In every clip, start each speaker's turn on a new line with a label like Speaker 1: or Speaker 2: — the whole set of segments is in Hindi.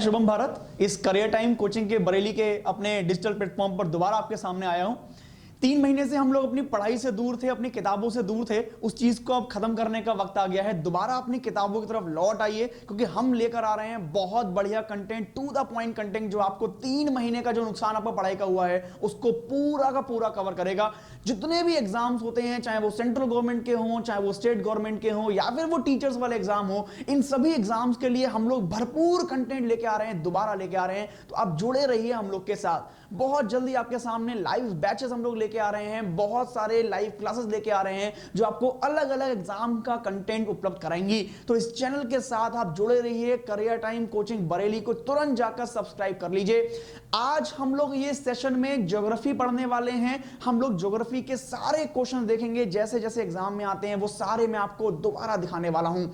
Speaker 1: मैं शुभम भारत इस करियर टाइम कोचिंग के बरेली के अपने डिजिटल प्लेटफॉर्म पर दोबारा आपके सामने आया हूं। 3 महीने से हम लोग अपनी पढ़ाई से दूर थे, अपनी किताबों से दूर थे। उस चीज को अब खत्म करने का वक्त आ गया है। दोबारा अपनी किताबों की तरफ लौट आइए, क्योंकि हम लेकर आ रहे हैं बहुत बढ़िया content, to the point content, जो आपको 3 महीने का जो नुकसान आपको पढ़ाई का हुआ है उसको पूरा का पूरा कवर करेगा। जितने भी एग्जाम्स होते हैं, चाहे वो सेंट्रल गवर्नमेंट के हों, चाहे वो स्टेट गवर्नमेंट के हों, या फिर वो टीचर्स वाले एग्जाम हो, इन सभी एग्जाम्स के लिए हम लोग भरपूर कंटेंट लेके आ रहे हैं, दोबारा लेके आ रहे हैं। तो आप जुड़े रहिए हम लोग के साथ। बहुत जल्दी आपके सामने लाइव बैचेस हम लोग लेके आ रहे हैं, बहुत सारे लाइव क्लासेस लेके आ रहे हैं जो आपको अलग अलग एग्जाम का कंटेंट उपलब्ध कराएंगी। तो इस चैनल के साथ आप जुड़े रहिए। करियर टाइम कोचिंग बरेली को तुरंत जाकर सब्सक्राइब कर लीजिए। आज हम लोग ये सेशन में ज्योग्राफी पढ़ने वाले हैं। हम लोग ज्योग्राफी के सारे क्वेश्चन देखेंगे, जैसे जैसे एग्जाम में आते हैं वो सारे मैं आपको दोबारा दिखाने वाला हूं।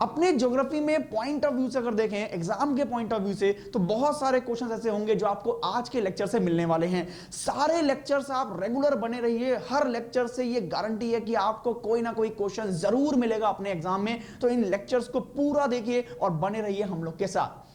Speaker 1: अपने ज्योग्राफी में पॉइंट ऑफ व्यू से अगर देखें, एग्जाम के पॉइंट ऑफ व्यू से, तो बहुत सारे क्वेश्चन ऐसे होंगे जो आपको आज के लेक्चर से मिलने वाले हैं। सारे लेक्चर्स आप रेगुलर बने रहिए। हर लेक्चर से ये गारंटी है कि आपको कोई ना कोई क्वेश्चन जरूर मिलेगा अपने एग्जाम में। तो इन लेक्चर्स को पूरा देखिए और बने रहिए हम लोग के साथ।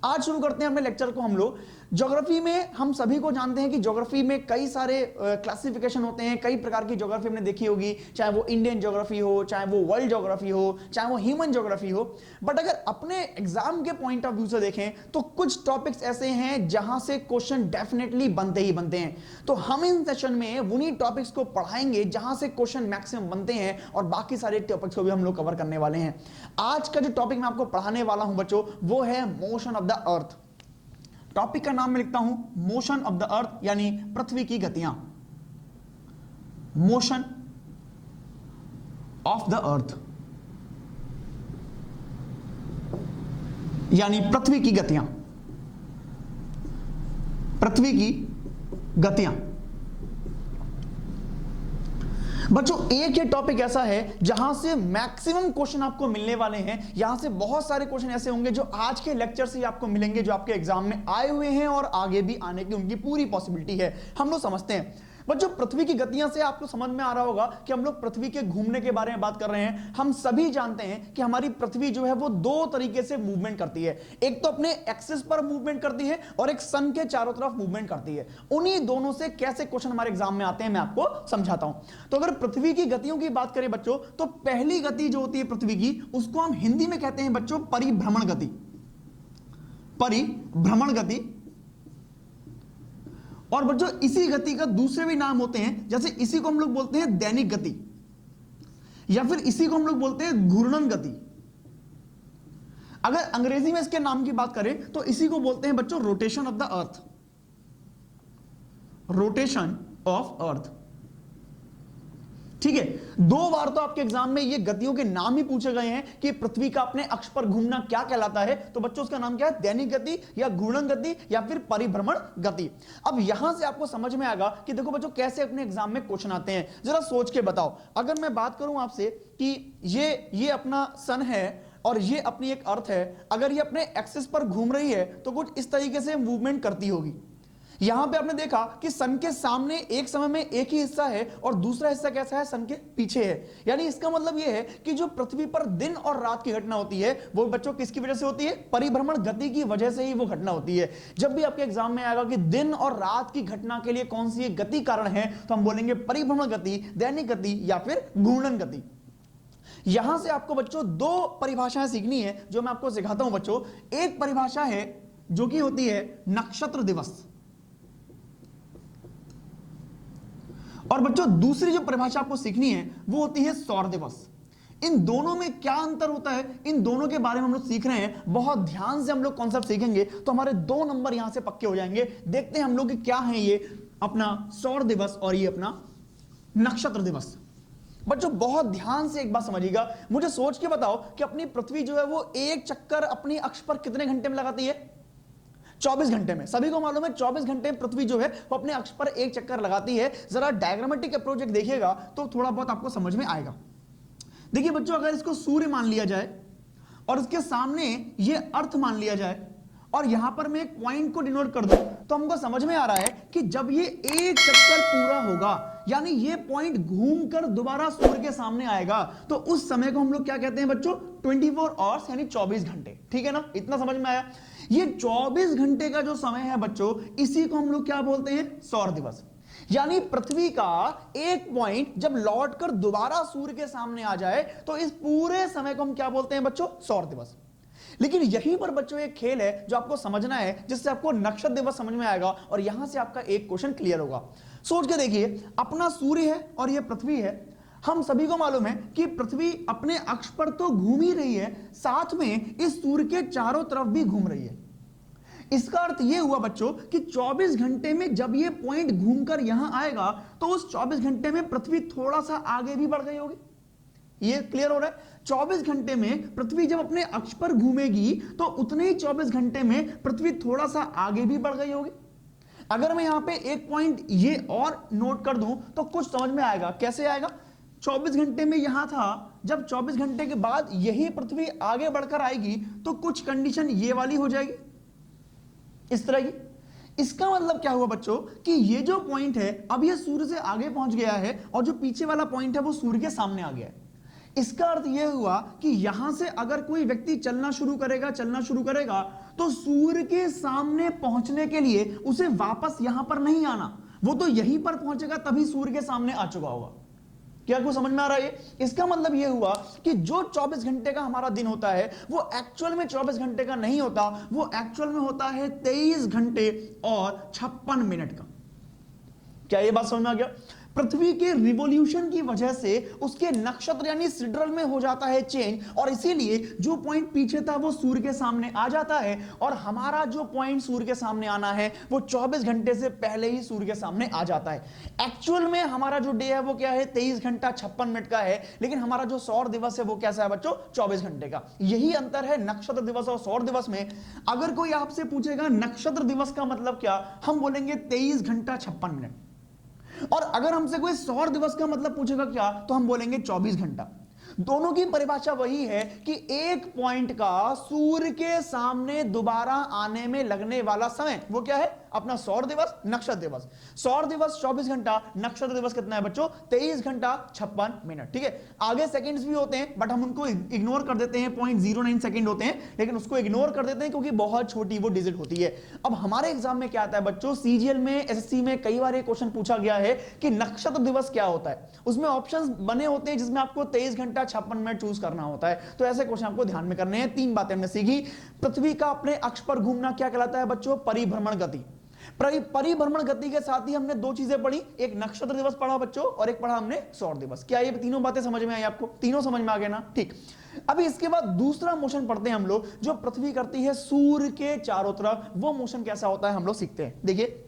Speaker 1: आज शुरू करते हैं अपने लेक्चर को। हम लोग ज्योग्राफी में, हम सभी को जानते हैं कि ज्योग्राफी में कई सारे क्लासिफिकेशन होते हैं। कई प्रकार की ज्योग्राफी हमने देखी होगी, चाहे वो इंडियन ज्योग्राफी हो, चाहे वो वर्ल्ड ज्योग्राफी हो, चाहे वो ह्यूमन ज्योग्राफी हो। बट अगर अपने एग्जाम के पॉइंट ऑफ व्यू से देखें तो कुछ टॉपिक्स ऐसे हैं जहां से क्वेश्चन डेफिनेटली बनते ही बनते हैं। तो हम इन सेशन में उन्हीं टॉपिक्स को पढ़ाएंगे जहां से क्वेश्चन मैक्सिमम बनते हैं, और बाकी सारे टॉपिक्स को भी हम लोग कवर करने वाले हैं। आज का जो टॉपिक मैं आपको पढ़ाने वाला हूं बच्चों, वो है motion of the earth. Topic का नाम मैं लिखता हूं मोशन ऑफ द अर्थ, यानी पृथ्वी की गतियां। मोशन ऑफ द अर्थ यानी पृथ्वी की गतियां। पृथ्वी की गतियां बच्चों, एक ये टॉपिक ऐसा है जहां से मैक्सिमम क्वेश्चन आपको मिलने वाले हैं। यहां से बहुत सारे क्वेश्चन ऐसे होंगे जो आज के लेक्चर से आपको मिलेंगे, जो आपके एग्जाम में आए हुए हैं और आगे भी आने की उनकी पूरी पॉसिबिलिटी है। हम लोग समझते हैं बच्चों, पृथ्वी की गतियां से आपको समझ में आ रहा होगा कि हम लोग पृथ्वी के घूमने के बारे में बात कर रहे हैं। हम सभी जानते हैं कि हमारी पृथ्वी जो है वो 2 तरीके से मूवमेंट करती है। एक तो अपने एक्सिस पर मूवमेंट करती है और एक सन के चारों तरफ मूवमेंट करती है। उन्हीं दोनों से कैसे क्वेश्चन हमारे एग्जाम में आते हैं मैं आपको समझाता हूं। तो अगर पृथ्वी की गतियों की बात करें बच्चों, तो पहली गति जो होती है पृथ्वी की, उसको हम हिंदी में कहते हैं बच्चों परिभ्रमण गति। परिभ्रमण गति। और बच्चों इसी गति का दूसरे भी नाम होते हैं, जैसे इसी को हम लोग बोलते हैं दैनिक गति, या फिर इसी को हम लोग बोलते हैं घूर्णन गति। अगर अंग्रेजी में इसके नाम की बात करें तो इसी को बोलते हैं बच्चों rotation of the earth. Rotation of earth, ठीक है। 2 बार तो आपके एग्जाम में ये गतियों के नाम ही पूछे गए हैं कि पृथ्वी का अपने अक्ष पर घूमना क्या कहलाता है। तो बच्चों उसका नाम क्या है? दैनिक गति, या घूर्णन गति, या फिर परिभ्रमण गति। अब यहां से आपको समझ में आएगा कि देखो बच्चों कैसे अपने एग्जाम में क्वेश्चन आते हैं। जरा सोच के बताओ, अगर मैं बात करूं आपसे कि ये अपना सन है और ये अपनी एक अर्थ है, अगर ये अपने एक्सिस पर घूम रही है तो कुछ इस तरीके से मूवमेंट करती होगी। यहां पे आपने देखा कि सन के सामने एक समय में एक ही हिस्सा है और दूसरा हिस्सा कैसा है? सन के पीछे है। यानी इसका मतलब यह है कि जो पृथ्वी पर दिन और रात की घटना होती है वो बच्चों किसकी वजह से होती है? परिभ्रमण गति की वजह से ही वो घटना होती है। जब भी आपके एग्जाम में आएगा कि दिन और रात की घटना के लिए कौन सी गति कारण है, तो हम बोलेंगे परिभ्रमण गति, दैनिक गति, या फिर घूर्णन गति। यहां से आपको बच्चों 2 परिभाषाएं सीखनी है जो मैं आपको सिखाता हूं बच्चों। एक परिभाषा है जो कि होती है नक्षत्र दिवस, और बच्चों दूसरी जो परिभाषा आपको सीखनी है वो होती है सौर दिवस। इन दोनों में क्या अंतर होता है, इन दोनों के बारे में हम लोग सीख रहे हैं। बहुत ध्यान से हम लोग कॉन्सेप्ट सीखेंगे तो हमारे 2 नंबर यहां से पक्के हो जाएंगे। देखते हैं हम लोग कि क्या है ये अपना सौर दिवस और ये अपना नक्षत्र दिवस। बच्चों बहुत ध्यान से एक बात समझिएगा, मुझे सोच के बताओ कि अपनी पृथ्वी जो है वो एक चक्कर अपनी अक्ष पर कितने घंटे में लगाती है? 24 घंटे में। सभी को मालूम है 24 घंटे में पृथ्वी जो है वो अपने अक्ष पर एक चक्कर लगाती है। जरा डायग्रामेटिक अप्रोच देखिएगा तो थोड़ा बहुत आपको समझ में आएगा। देखिए बच्चों, अगर इसको सूर्य मान लिया जाए और इसके सामने ये अर्थ मान लिया जाए और यहां पर मैं एक पॉइंट को डिनोट कर दूं, तो हमको समझ में आ रहा है कि जब ये एक चक्कर पूरा होगा, यानी ये पॉइंट घूमकर दोबारा सूर्य के सामने आएगा, तो उस समय को हम लोग क्या कहते हैं बच्चों? 24 आवर्स, यानी 24 घंटे। ठीक है ना, इतना समझ में आया। ये 24 घंटे का जो समय है बच्चों, इसी को हम लोग क्या बोलते हैं, सौर दिवस। यानी पृथ्वी का एक पॉइंट जब लौटकर दोबारा सूर्य के सामने आ जाए तो इस पूरे समय को हम क्या बोलते हैं बच्चों, सौर दिवस। लेकिन यहीं पर बच्चों एक खेल है जो आपको समझना है, जिससे आपको नक्षत्र दिवस समझ में आएगा और यहां से आपका एक क्वेश्चन क्लियर होगा। सोच के देखिए, अपना सूर्य है और यह पृथ्वी है। हम सभी को मालूम है कि पृथ्वी अपने अक्ष पर तो घूम ही रही है, साथ में इस सूर्य के चारों तरफ भी घूम रही है। इसका अर्थ यह हुआ बच्चों कि 24 घंटे में जब यह पॉइंट घूमकर यहां आएगा तो उस 24 घंटे में पृथ्वी थोड़ा सा आगे भी बढ़ गई होगी। ये क्लियर हो रहा है? 24 घंटे में पृथ्वी जब अपने अक्ष पर घूमेगी तो उतने ही 24 घंटे में पृथ्वी थोड़ा सा आगे भी बढ़ गई होगी। अगर मैं यहां पे एक पॉइंट ये और नोट कर दूं तो कुछ समझ में आएगा। कैसे आएगा? 24 घंटे में यहां था, जब 24 घंटे के बाद यही पृथ्वी आगे बढ़कर आएगी तो कुछ कंडीशन ये वाली हो जाएगी, इस तरह की। इसका मतलब क्या हुआ बच्चों कि ये जो पॉइंट है अब ये सूर्य से आगे पहुंच गया है और जो पीछे वाला पॉइंट है वो सूर्य के सामने आ गया है। इसका अर्थ यह हुआ कि यहां से अगर कोई व्यक्ति चलना शुरू करेगा तो सूर्य के सामने पहुंचने के लिए उसे वापस यहां पर नहीं आना, वो तो यहीं पर पहुंचेगा तभी सूर्य के सामने आ चुका होगा। क्या आपको समझ में आ रहा है? इसका मतलब यह हुआ कि जो 24 घंटे का हमारा दिन होता है वो एक्चुअल में 24 घंटे का नहीं होता, वो एक्चुअल में होता है 23 घंटे और 56 मिनट का। क्या यह बात समझ में आ गया? पृथ्वी के रिवॉल्यूशन की वजह से उसके नक्षत्र यानी सिड्रल में हो जाता है चेंज, और इसीलिए जो पॉइंट पीछे था वो सूर्य के सामने आ जाता है और हमारा जो पॉइंट सूर्य के सामने आना है वो 24 घंटे से पहले ही सूर्य के सामने आ जाता है। एक्चुअल में हमारा जो डे है वो क्या है, 23 घंटा 56 मिनट का है, लेकिन हमारा जो सौर दिवस है वो कैसा है बच्चों, 24 घंटे का। यही अंतर है नक्षत्र दिवस और सौर दिवस में। अगर कोई आपसे पूछेगा नक्षत्र दिवस का मतलब क्या, हम बोलेंगे 23 घंटा 56 मिनट, और अगर हमसे कोई सौर दिवस का मतलब पूछेगा क्या, तो हम बोलेंगे 24 घंटा। दोनों की परिभाषा वही है कि एक पॉइंट का सूर्य के सामने दोबारा आने में लगने वाला समय वो क्या है, अपना सौर दिवस, नक्षत्र दिवस। सौर दिवस 24 घंटा, नक्षत्र दिवस कितना है बच्चों, 23 घंटा 56 मिनट। ठीक है, आगे सेकंड्स भी होते हैं बट हम उनको इग्नोर कर देते हैं, 0.09 सेकंड होते हैं, लेकिन उसको इग्नोर कर देते हैं क्योंकि बहुत छोटी वो डिजिट होती है। अब हमारे एग्जाम में क्या आता है बच्चों, सीजीएल में, एसएससी में कई बार ये क्वेश्चन पूछा गया है कि नक्षत्र दिवस क्या होता है। उसमें ऑप्शंस बने होते हैं जिसमें आपको 23 घंटा 56 मिनट चूज करना होता है। तो ऐसे क्वेश्चन आपको ध्यान में करने हैं। 3 बातें हमने सीखी। पृथ्वी का अपने अक्ष पर घूमना क्या कहलाता है बच्चों, परिभ्रमण गति। परिभ्रमण गति के साथ ही हमने 2 चीजें पढ़ी, एक नक्षत्र दिवस पढ़ा बच्चों और एक पढ़ा हमने सौर दिवस। क्या ये तीनों बातें समझ में आई आपको? तीनों समझ में आ गए ना? ठीक। अभी इसके बाद दूसरा मोशन पढ़ते हैं हम लोग, जो पृथ्वी करती है सूर्य के चारों तरफ। वो मोशन कैसा होता है हम लोग सीखते हैं। देखिए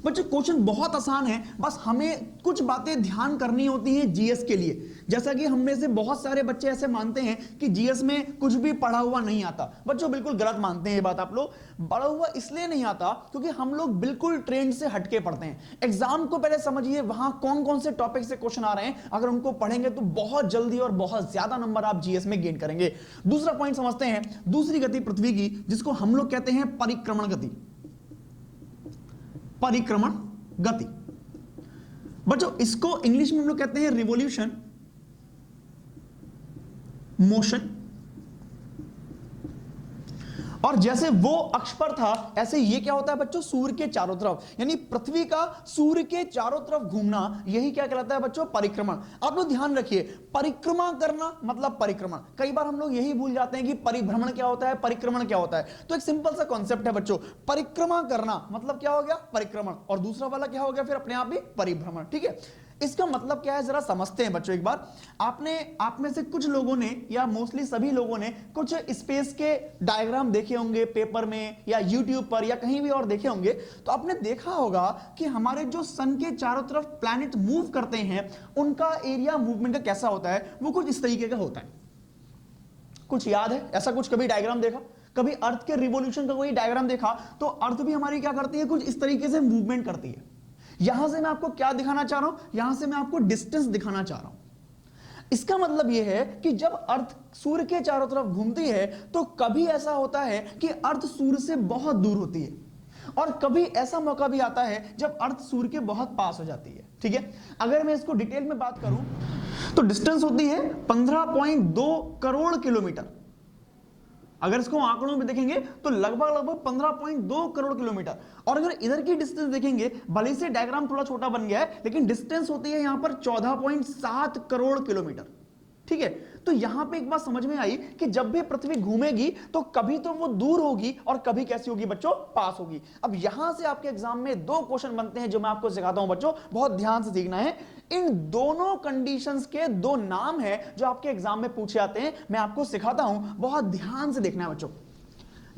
Speaker 1: बच्चों, क्वेश्चन बहुत आसान है, बस हमें कुछ बातें ध्यान करनी होती हैं जीएस के लिए। जैसा कि हम में से बहुत सारे बच्चे ऐसे मानते हैं कि जीएस में कुछ भी पढ़ा हुआ नहीं आता। बच्चों बिल्कुल गलत मानते हैं ये बात आप लोग। पढ़ा हुआ इसलिए नहीं आता क्योंकि हम लोग बिल्कुल ट्रेंड से हटके पढ़ते हैं। एग्जाम को पहले समझिए वहां कौन कौन से टॉपिक से क्वेश्चन आ रहे हैं, अगर उनको पढ़ेंगे तो बहुत जल्दी और बहुत ज्यादा नंबर आप जीएस में गेन करेंगे। दूसरा पॉइंट समझते हैं, दूसरी गति पृथ्वी की, जिसको हम लोग कहते हैं परिक्रमण गति। परिक्रमण गति बच्चों, इसको इंग्लिश में हम लोग कहते हैं रिवॉल्यूशन मोशन। और जैसे वो अक्ष पर था ऐसे ये क्या होता है बच्चों, सूर्य के चारों तरफ, यानी पृथ्वी का सूर्य के चारों तरफ घूमना, यही क्या कहलाता है बच्चों, परिक्रमण। आप लोग ध्यान रखिए, परिक्रमा करना मतलब परिक्रमण। कई बार हम लोग यही भूल जाते हैं कि परिभ्रमण क्या होता है, परिक्रमण क्या होता है। तो एक सिंपल सा कॉन्सेप्ट है बच्चों, परिक्रमा करना मतलब क्या हो गया, परिक्रमण, और दूसरा वाला क्या हो गया फिर अपने आप ही परिभ्रमण। ठीक है, इसका मतलब क्या है जरा समझते हैं बच्चों। एक बार आप में से कुछ लोगों ने या मोस्टली सभी लोगों ने कुछ स्पेस के डायग्राम देखे होंगे पेपर में या यूट्यूब पर या कहीं भी और देखे होंगे। तो आपने देखा होगा कि हमारे जो सन के चारों तरफ प्लैनेट मूव करते हैं उनका एरिया मूवमेंट का कैसा होता है, वो कुछ इस तरीके का होता है। कुछ याद है ऐसा? कुछ कभी डायग्राम देखा? कभी अर्थ के रिवॉल्यूशन का कोई डायग्राम देखा? तो अर्थ भी हमारी क्या करती है, कुछ इस तरीके से मूवमेंट करती है। यहां से मैं आपको क्या दिखाना चाह रहा हूं, यहां से मैं आपको डिस्टेंस दिखाना चाह रहा हूं। इसका मतलब यह है कि जब अर्थ सूर्य के चारों तरफ घूमती है तो कभी ऐसा होता है कि अर्थ सूर्य से बहुत दूर होती है, और कभी ऐसा मौका भी आता है जब अर्थ सूर्य के बहुत पास हो जाती है। ठीक है, अगर मैं इसको डिटेल में बात करूं तो डिस्टेंस होती है 15.2 करोड़ किलोमीटर। अगर इसको आंकड़ों में देखेंगे तो लगभग 15.2 करोड़ किलोमीटर। और अगर इधर की डिस्टेंस देखेंगे, भले से डायग्राम थोड़ा छोटा बन गया है, लेकिन डिस्टेंस होती है यहां पर 14.7 करोड़ किलोमीटर। ठीक है, तो यहां पे एक बात समझ में आई कि जब भी पृथ्वी घूमेगी तो कभी तो वो दूर होगी और कभी कैसी होगी बच्चों, पास होगी। अब यहां से आपके एग्जाम में दो क्वेश्चन बनते हैं जो मैं आपको सिखाता हूं बच्चों, बहुत ध्यान से सीखना है। इन दोनों कंडीशंस के दो नाम हैं जो आपके एग्जाम में पूछे जाते हैं, मैं आपको सिखाता हूं, बहुत ध्यान से देखना है बच्चों।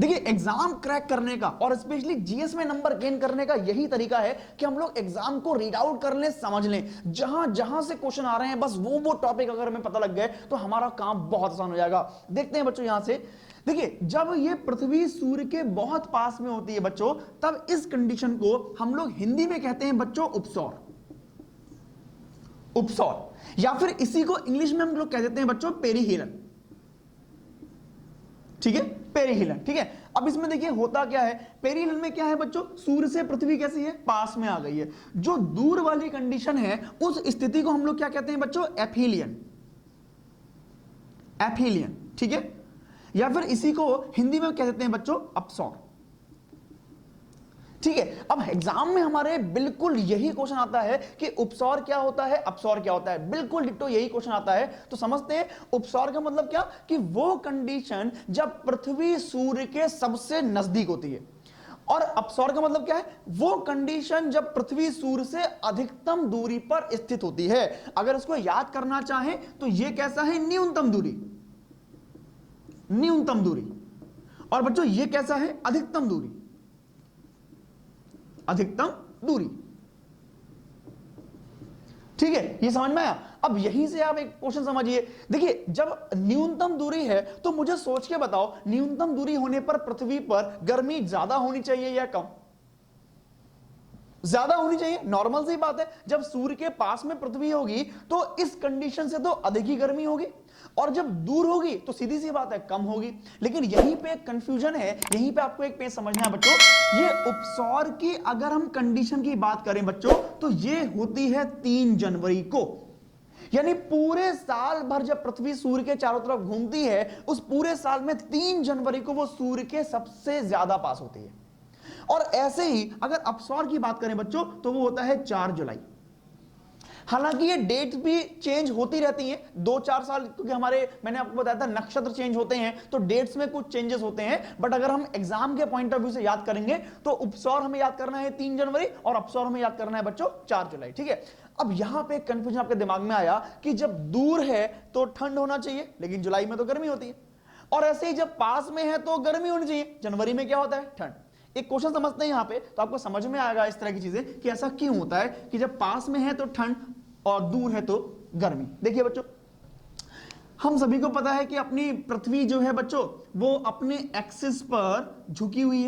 Speaker 1: देखिए, एग्जाम क्रैक करने का और स्पेशली जीएस में नंबर गेन करने का यही तरीका है कि हम लोग एग्जाम को रीड आउट कर लें, समझ लें। जहां जहां से क्वेश्चन आ रहे हैं बस वो टॉपिक अगर हमें पता लग गए तो हमारा काम बहुत आसान हो जाएगा। देखते हैं बच्चों, यहां से देखिए, जब ये पृथ्वी सूर्य के बहुत पास में होती है बच्चों, तब इस कंडीशन को हम लोग हिंदी में कहते हैं बच्चों उपसौर। उपसौर, या फिर इसी को इंग्लिश में हम लोग कह देते हैं बच्चों पेरिहेलन। ठीक है, पेरिहेलन। ठीक है, अब इसमें देखिए होता क्या है, पेरिहेलन में क्या है बच्चों, सूर्य से पृथ्वी कैसी है, पास में आ गई है। जो दूर वाली कंडीशन है उस स्थिति को हम लोग क्या कहते हैं बच्चों, एफिलियन। एफिलियन, ठीक है, या फिर इसी को हिंदी में कह देते हैं बच्चों अपसौर। ठीक है, अब एग्जाम में हमारे बिल्कुल यही क्वेश्चन आता है कि उपसौर क्या होता है, अपसौर क्या होता है, बिल्कुल डिट्टो यही क्वेश्चन आता है। तो समझते हैं उपसौर का मतलब क्या, कि वो कंडीशन जब पृथ्वी सूर्य के सबसे नजदीक होती है। और अपसौर का मतलब क्या है, वो कंडीशन जब पृथ्वी सूर्य से अधिकतम दूरी पर स्थित होती है। अगर इसको याद करना चाहें तो ये कैसा है, न्यूनतम दूरी। न्यूनतम दूरी। और बच्चों ये कैसा है, अधिकतम दूरी। अधिकतम दूरी। ठीक है, ये समझ में आया। अब यहीं से आप एक क्वेश्चन समझिए। देखिए, जब न्यूनतम दूरी है तो मुझे सोच के बताओ, न्यूनतम दूरी होने पर पृथ्वी पर गर्मी ज्यादा होनी चाहिए या कम? ज्यादा होनी चाहिए, नॉर्मल सी बात है। जब सूर्य के पास में पृथ्वी होगी तो इस कंडीशन से तो अधिक ही गर्मी होगी, और जब दूर होगी तो सीधी सी बात है कम होगी। लेकिन यहीं पे एक कंफ्यूजन है, यहीं पे आपको एक पेज समझना है बच्चों। ये उपसौर की अगर हम कंडीशन की बात करें बच्चों तो ये होती है 3 जनवरी को। यानी पूरे साल भर जब पृथ्वी सूर्य के चारों तरफ घूमती है, उस पूरे साल में 3 जनवरी को वो सूर्य के सबसे ज्यादा पास होती है। और ऐसे ही अगर अपसौर की बात करें बच्चों तो वो होता है 4 जुलाई। हालांकि ये डेट भी चेंज होती रहती हैं 2-4 साल, क्योंकि हमारे, मैंने आपको बताया था, नक्षत्र चेंज होते हैं तो डेट्स में कुछ चेंजेस होते हैं। बट अगर हम एग्जाम के पॉइंट ऑफ व्यू से याद करेंगे तो उपसौर हमें याद करना है 3 जनवरी और अपसौर हमें याद करना है बच्चों 4 जुलाई। ठीक है, अब यहां पे कंफ्यूजन आपके दिमाग में आया कि जब दूर है तो ठंड होना चाहिए, लेकिन जुलाई में तो गर्मी होती है, और ऐसे ही जब पास में है तो गर्मी होनी चाहिए, जनवरी में क्या होता है, ठंड। एक क्वेश्चन समझते हैं यहां पे, तो आपको समझ में आएगा इस तरह की चीजें कि ऐसा क्यों होता है कि जब पास में है तो ठंड और दूर है तो गर्मी। देखिए बच्चों, हम सभी को पता है कि अपनी पृथ्वी जो है बच्चों वो अपने एक्सिस पर झुकी हुई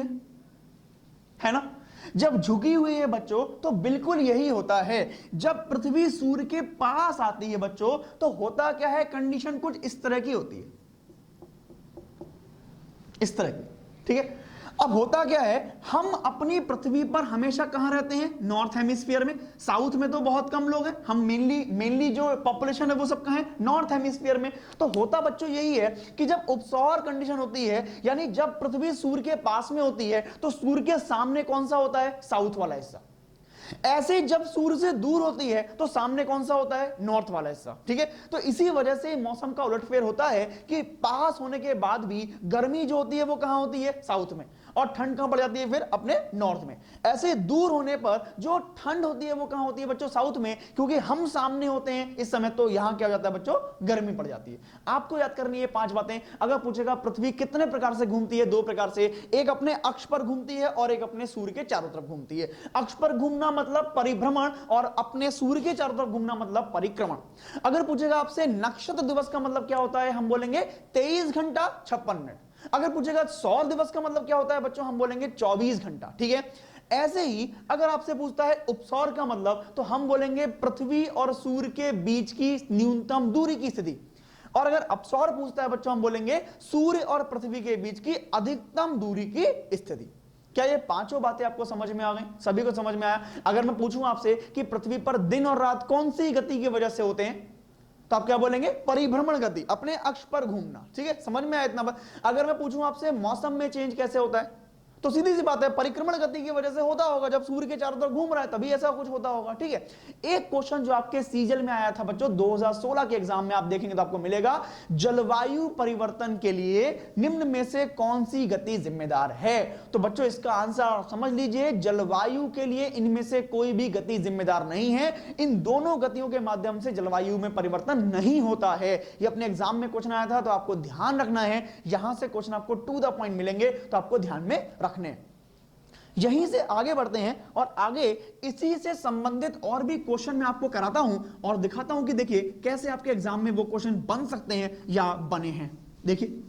Speaker 1: है ना। जब झुकी हुई है बच्चों तो बिल्कुल यही होता है, जब पृथ्वी सूर्य के पास आती है बच्चों तो होता क्या है, कंडीशन कुछ इस तरह की होती है, इस तरह की। ठीक है, अब होता क्या है, हम अपनी पृथ्वी पर हमेशा कहां रहते हैं, नॉर्थ हेमिस्फीयर में। साउथ में तो बहुत कम लोग हैं, हम मेनली जो पॉपुलेशन है वो सब कहां है, नॉर्थ हेमिस्फीयर में। तो होता बच्चों यही है कि जब उपसौर कंडीशन होती है, यानी जब पृथ्वी सूर्य के पास में होती है तो सूर्य के सामने कौन सा होता है, साउथ वाला हिस्सा। ऐसे जब सूर्य से दूर होती है तो सामने कौन सा होता है, नॉर्थ वाला हिस्सा। ठीक है, तो इसी वजह से मौसम का उलटफेर होता है कि पास होने के बाद भी गर्मी जो होती है वो कहां होती है, साउथ में, और ठंड कहां पड़ जाती है फिर अपने नॉर्थ में। ऐसे दूर होने पर जो ठंड होती है वो कहां होती है बच्चों, साउथ में, क्योंकि हम सामने होते हैं इस समय, तो यहां क्या हो जाता है बच्चों, गर्मी पड़ जाती है। आपको याद करनी है 5 बातें। अगर पूछेगा पृथ्वी कितने प्रकार से घूमती है, 2 प्रकार से, एक अपने अक्ष पर घूमती है और एक अपने सूर्य के चारों तरफ घूमती है। अक्ष पर घूमना मतलब परिभ्रमण और अपने सूर्य के चारों तरफ घूमना मतलब परिक्रमण। अगर पूछेगा आपसे नक्षत्र दिवस का मतलब क्या होता है, हम बोलेंगे 23 घंटा 56 मिनट। अगर पूछेगा सौर दिवस का मतलब क्या होता है बच्चों, हम बोलेंगे 24 घंटा। ठीक है, ऐसे ही अगर आपसे पूछता है उपसौर का मतलब, तो हम बोलेंगे पृथ्वी और सूर्य के बीच की न्यूनतम दूरी की स्थिति। और अगर अपसौर पूछता है बच्चों, हम बोलेंगे सूर्य और पृथ्वी के बीच की अधिकतम दूरी की स्थिति। क्या ये 5 बातें आपको समझ में आ गई, सभी को समझ में आया? अगर मैं पूछूं आपसे कि पृथ्वी पर दिन और रात कौन सी गति की वजह से होते हैं, तो आप क्या बोलेंगे? परिभ्रमण गति, अपने अक्ष पर घूमना। ठीक है, समझ में आया इतना बात? अगर मैं पूछूं आपसे मौसम में चेंज कैसे होता है, तो सीधी सी बात है परिक्रमण गति की वजह से होता होगा, जब सूर्य के चारों तरफ घूम रहा है तभी ऐसा कुछ होता होगा। ठीक है, एक क्वेश्चन जो आपके सीजल में आया था बच्चों 2016 के एग्जाम में, आप देखेंगे तो आपको मिलेगा, जलवायु परिवर्तन के लिए निम्न में से कौन सी गति जिम्मेदार है? तो बच्चों इसका आंसर समझ लीजिए, जलवायु के लिए इनमें से कोई भी गति जिम्मेदार नहीं है। इन दोनों गतियों के माध्यम से जलवायु में परिवर्तन नहीं होता है। ये अपने एग्जाम में क्वेश्चन आया था, तो आपको ध्यान रखना है, यहां से क्वेश्चन आपको टू द पॉइंट मिलेंगे, तो आपको ध्यान में रखने। यहीं से आगे बढ़ते हैं और आगे इसी से संबंधित और भी क्वेश्चन मैं आपको कराता हूं और दिखाता हूं कि देखिए कैसे आपके एग्जाम में वो क्वेश्चन बन सकते हैं या बने हैं। देखिए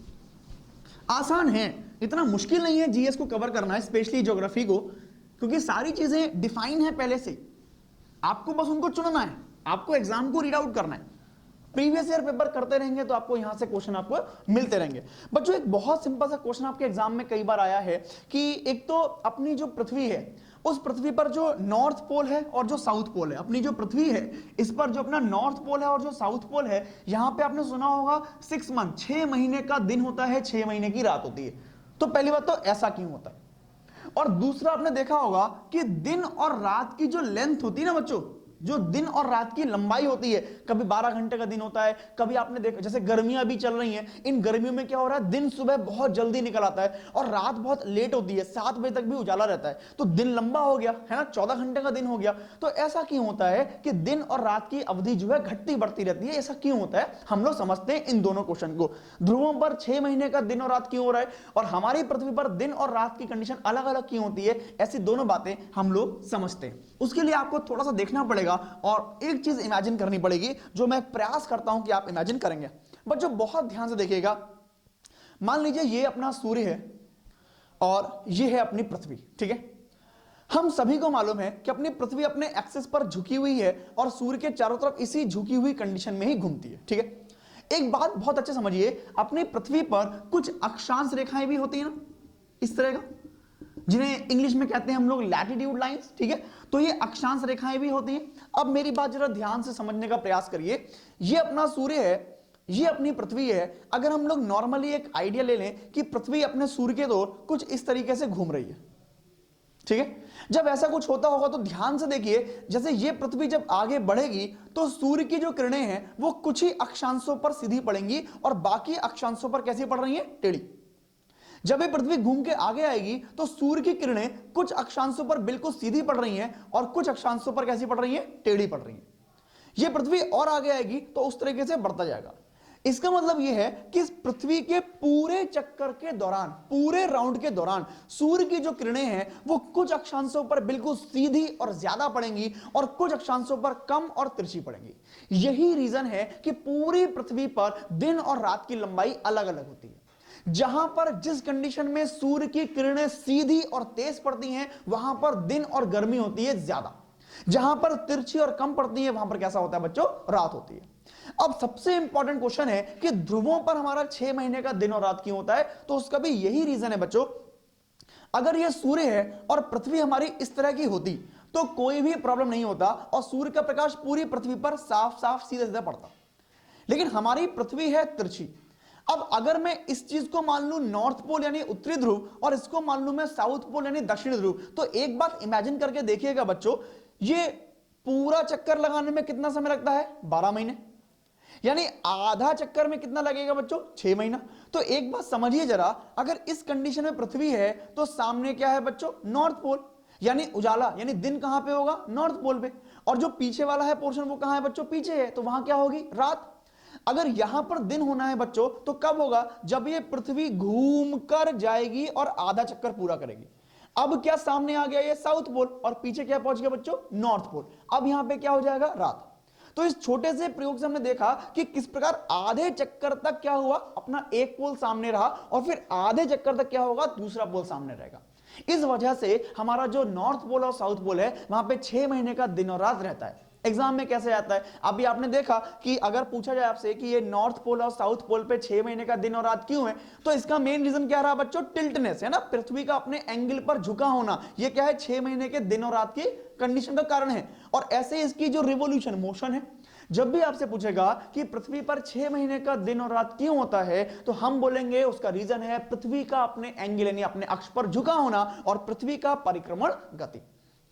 Speaker 1: आसान है, इतना मुश्किल नहीं है जीएस को कवर करना है, स्पेशली ज्योग्राफी को, क्योंकि सारी चीजें डिफाइन है पहले से, आपको बस उनको चुनना है, आपको एग्जाम को रीड आउट करना है। प्रीवियस ईयर पेपर करते रहेंगे तो आपको यहां से क्वेश्चन आपको मिलते रहेंगे। बच्चों एक बहुत सिंपल सा क्वेश्चन आपके एग्जाम में कई बार आया है कि एक तो अपनी जो पृथ्वी है, उस पृथ्वी पर जो नॉर्थ पोल है और जो साउथ पोल है, अपनी जो पृथ्वी है इस पर जो अपना नॉर्थ पोल है और जो साउथ पोल है, यहां पे आपने सुना होगा 6 मंथ, 6 महीने का दिन होता है, 6 महीने की रात होती है। तो पहली बात तो ऐसा क्यों होता है, और दूसरा आपने देखा होगा कि दिन और रात की जो लेंथ होती है ना बच्चों, जो दिन और रात की लंबाई होती है, कभी 12 घंटे का दिन होता है, कभी आपने देखा जैसे गर्मियां भी चल रही हैं, इन गर्मियों में क्या हो रहा है, दिन सुबह बहुत जल्दी निकल आता है और रात बहुत लेट होती है, 7 बजे तक भी उजाला रहता है, तो दिन लंबा हो गया है ना, 14 घंटे का दिन हो गया। तो ऐसा क्यों होता है कि दिन और रात की अवधि जो है घटती बढ़ती रहती है, ऐसा क्यों होता है? हम लोग समझते हैं इन दोनों क्वेश्चन को। ध्रुवों पर 6 महीने का दिन और रात क्यों हो रहा है, और हमारी पृथ्वी पर दिन और रात की कंडीशन अलग अलग क्यों होती है, ऐसी दोनों बातें हम लोग समझते हैं। उसके लिए आपको थोड़ा सा देखना पड़ेगा और एक चीज इमेजिन करनी पड़ेगी, जो मैं प्रयास करता हूं कि आप इमेजिन करेंगे। बच्चों बहुत ध्यान से देखिएगा, मान लीजिए ये अपना सूर्य है और ये है अपनी पृथ्वी। ठीक है, हम सभी को मालूम है कि अपनी पृथ्वी अपने एक्सिस पर झुकी हुई है और सूर्य के चारों तरफ इसी झुकी हुई कंडीशन में ही घूमती है। ठीक है, एक बात बहुत अच्छे समझिए, अपनी पृथ्वी पर कुछ अक्षांश रेखाएं भी होती है ना, इस तरह का, जिन्हें इंग्लिश में कहते हैं हम लोग लैटिट्यूड लाइंस। ठीक है, तो ये अक्षांश रेखाएं भी होती हैं। अब मेरी बात जरा ध्यान से समझने का प्रयास करिए, ये अपना सूर्य है, ये अपनी पृथ्वी है। अगर हम लोग नॉर्मली एक आइडिया ले लें कि पृथ्वी अपने सूर्य के दौर कुछ इस तरीके से घूम रही है, ठीक है, जब ऐसा कुछ होता होगा तो ध्यान से देखिए, जैसे ये पृथ्वी जब आगे बढ़ेगी तो सूर्य की जो किरणें हैं वो कुछ ही अक्षांशों पर सीधी पड़ेंगी और बाकी अक्षांशों पर कैसी पड़ रही है, टेढ़ी। जब ये पृथ्वी घूम के आगे आएगी तो सूर्य की किरणें कुछ अक्षांशों पर बिल्कुल सीधी पड़ रही हैं और कुछ अक्षांशों पर कैसी पड़ रही हैं, टेढ़ी पड़ रही हैं। ये पृथ्वी और आगे आएगी तो उस तरीके से बढ़ता जाएगा। इसका मतलब यह है कि इस पृथ्वी के पूरे चक्कर के दौरान, पूरे राउंड के दौरान सूर्य की जो किरणें हैं वो कुछ अक्षांशों पर बिल्कुल सीधी और ज्यादा पड़ेंगी और कुछ अक्षांशों पर कम और तिरछी पड़ेंगी। यही रीजन है कि पूरी पृथ्वी पर दिन और रात की लंबाई अलग अलग होती है। जहां पर जिस कंडीशन में सूर्य की किरणें सीधी और तेज पड़ती हैं वहां पर दिन और गर्मी होती है ज्यादा, जहां पर तिरछी और कम पड़ती है वहां पर कैसा होता है बच्चों, रात होती है। अब सबसे इंपॉर्टेंट क्वेश्चन है कि ध्रुवों पर हमारा 6 महीने का दिन और रात क्यों होता है, तो उसका भी यही रीजन है बच्चों। अगर यह सूर्य है और पृथ्वी हमारी इस तरह की होती तो कोई भी प्रॉब्लम नहीं होता और सूर्य का प्रकाश पूरी पृथ्वी पर साफ साफ सीधा सीधा पड़ता, लेकिन हमारी पृथ्वी है तिरछी। अब अगर मैं इस चीज को मान लूं नॉर्थ पोल यानी उत्तरी ध्रुव और इसको मान लूं मैं साउथ पोल यानी दक्षिणी ध्रुव, तो एक बात इमेजिन करके देखिएगा बच्चों, ये पूरा चक्कर लगाने में कितना समय लगता है, 12 महीने, यानी आधा चक्कर में कितना लगेगा बच्चों, 6 महीना। तो एक बात समझिए जरा, अगर इस कंडीशन में पृथ्वी है तो सामने क्या है बच्चों, नॉर्थ पोल, यानी उजाला, यानी दिन कहां पे होगा, नॉर्थ पोल पे, और जो पीछे वाला है पोर्शन वो कहां है बच्चों, पीछे है, तो वहां क्या होगी, रात। अगर यहां पर दिन होना है बच्चों तो कब होगा, जब ये पृथ्वी घूम कर जाएगी और आधा चक्कर पूरा करेगी। अब क्या सामने आ गया, ये साउथ पोल, और पीछे क्या पहुंच गया बच्चों, नॉर्थ पोल। अब यहां पे क्या हो जाएगा, रात। तो इस छोटे से प्रयोग से हमने देखा कि किस प्रकार आधे चक्कर तक क्या हुआ, अपना एक पोल सामने रहा और फिर आधे चक्कर तक क्या होगा, दूसरा पोल सामने रहेगा। इस वजह से हमारा जो नॉर्थ पोल और साउथ पोल है वहां पे 6 महीने का दिन और रात रहता है। एग्जाम में कैसे आता है? अभी आपने देखा कि अगर पूछा जाए आपसे कि ये नॉर्थ पोल और साउथ पोल पे 6 महीने का दिन और रात क्यों है, तो इसका मेन रीजन क्या रहा बच्चों? टिल्टनेस, है ना, पृथ्वी का अपने एंगल पर झुका होना। ये क्या है? 6 महीने के दिन और रात की कंडीशन का कारण है। और ऐसे इसकी जो रिवोल्यूशन मोशन है, जब भी आपसे पूछेगा कि पृथ्वी पर 6 महीने का दिन और रात क्यों होता है, तो हम बोलेंगे उसका रीजन है पृथ्वी का अपने एंगल यानी अपने अक्ष पर झुका होना और पृथ्वी का परिक्रमण गति।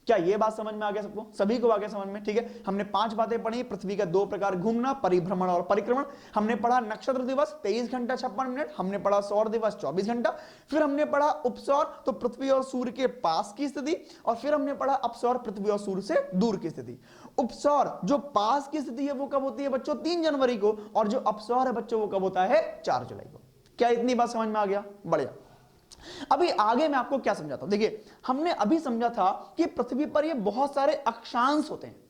Speaker 1: क्या ये बात समझ में आ गया सबको? सभी को आ गया समझ में? ठीक है, हमने 5 बातें पढ़ी। पृथ्वी का 2 प्रकार, घूमना, परिभ्रमण और परिक्रमण। हमने पढ़ा नक्षत्र दिवस 23 घंटा 56 मिनट। हमने पढ़ा सौर दिवस 24 घंटा। फिर हमने पढ़ा उपसौर, तो पृथ्वी और सूर्य के पास की स्थिति। और फिर हमने पढ़ा अपसौर, पृथ्वी और सूर्य से दूर की स्थिति। उपसौर जो पास की स्थिति है वो कब होती है बच्चों? 3 जनवरी को। और जो अपसौर है बच्चों वो कब होता है? 4 जुलाई को। क्या इतनी बात समझ में आ गया? बढ़िया। अभी आगे मैं आपको क्या समझाता हूं। देखिए, हमने अभी समझा था कि पृथ्वी पर ये बहुत सारे अक्षांश होते हैं।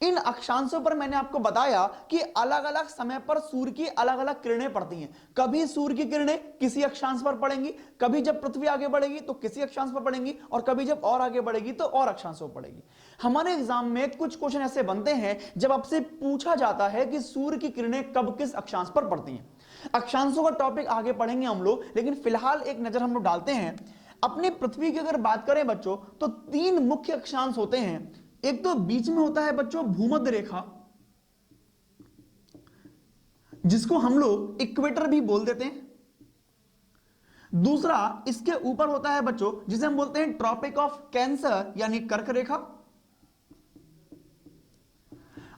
Speaker 1: इन अक्षांशों पर मैंने आपको बताया कि अलग अलग समय पर सूर्य की अलग अलग किरणें पड़ती हैं। कभी सूर्य की किरणें किसी अक्षांश पर पड़ेंगी, कभी जब पृथ्वी आगे बढ़ेगी तो किसी अक्षांश पर पड़ेंगी, और कभी जब और आगे बढ़ेगी तो और अक्षांशों पर पड़ेगी। हमारे एग्जाम में कुछ क्वेश्चन ऐसे बनते हैं जब आपसे पूछा जाता है कि सूर्य की किरणें कब किस अक्षांश पर पड़ती हैं। अक्षांशों का टॉपिक आगे पढ़ेंगे हम लोग, लेकिन फिलहाल एक नजर हम लोग डालते हैं अपनी पृथ्वी की। अगर बात करें बच्चों तो 3 मुख्य अक्षांश होते हैं। एक तो बीच में होता है बच्चों भूमध्य रेखा, जिसको हम लोग इक्वेटर भी बोल देते हैं। दूसरा इसके ऊपर होता है बच्चों जिसे हम बोलते हैं ट्रॉपिक ऑफ कैंसर यानी कर्क रेखा।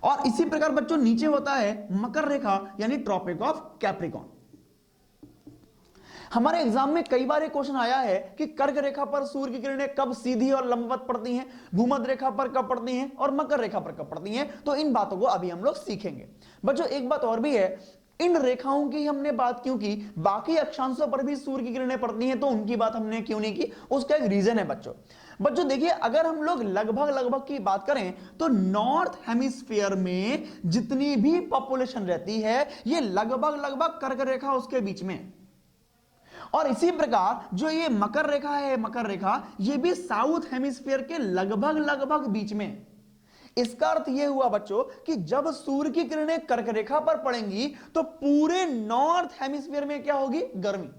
Speaker 1: और इसी प्रकार बच्चों नीचे होता है मकर रेखा यानी ट्रॉपिक ऑफ कैप्रिकॉर्न। हमारे एग्जाम में कई बार एक क्वेश्चन आया है कि कर्क रेखा पर सूर्य की किरणें कब सीधी और लंबवत पड़ती हैं, भूमध्य रेखा पर कब पड़ती हैं और मकर रेखा पर कब पड़ती हैं। तो इन बातों को अभी हम लोग सीखेंगे। बच्चों एक बात और भी है, इन रेखाओं की हमने बात क्यों की? बाकी अक्षांशों पर भी सूर्य की किरणें पड़ती हैं, तो उनकी बात हमने क्यों नहीं की? उसका एक रीजन है बच्चों देखिए, अगर हम लोग लगभग की बात करें तो नॉर्थ हेमिस्फीयर में जितनी भी पॉपुलेशन रहती है ये लगभग कर्क रेखा उसके बीच में। और इसी प्रकार जो ये मकर रेखा है, मकर रेखा ये भी साउथ हेमिस्फीयर के लगभग बीच में। इसका अर्थ यह हुआ बच्चों कि जब सूर्य की किरणें कर्क रेखा पर पड़ेंगी तो पूरे नॉर्थ हेमिस्फीयर में क्या होगी? गर्मी।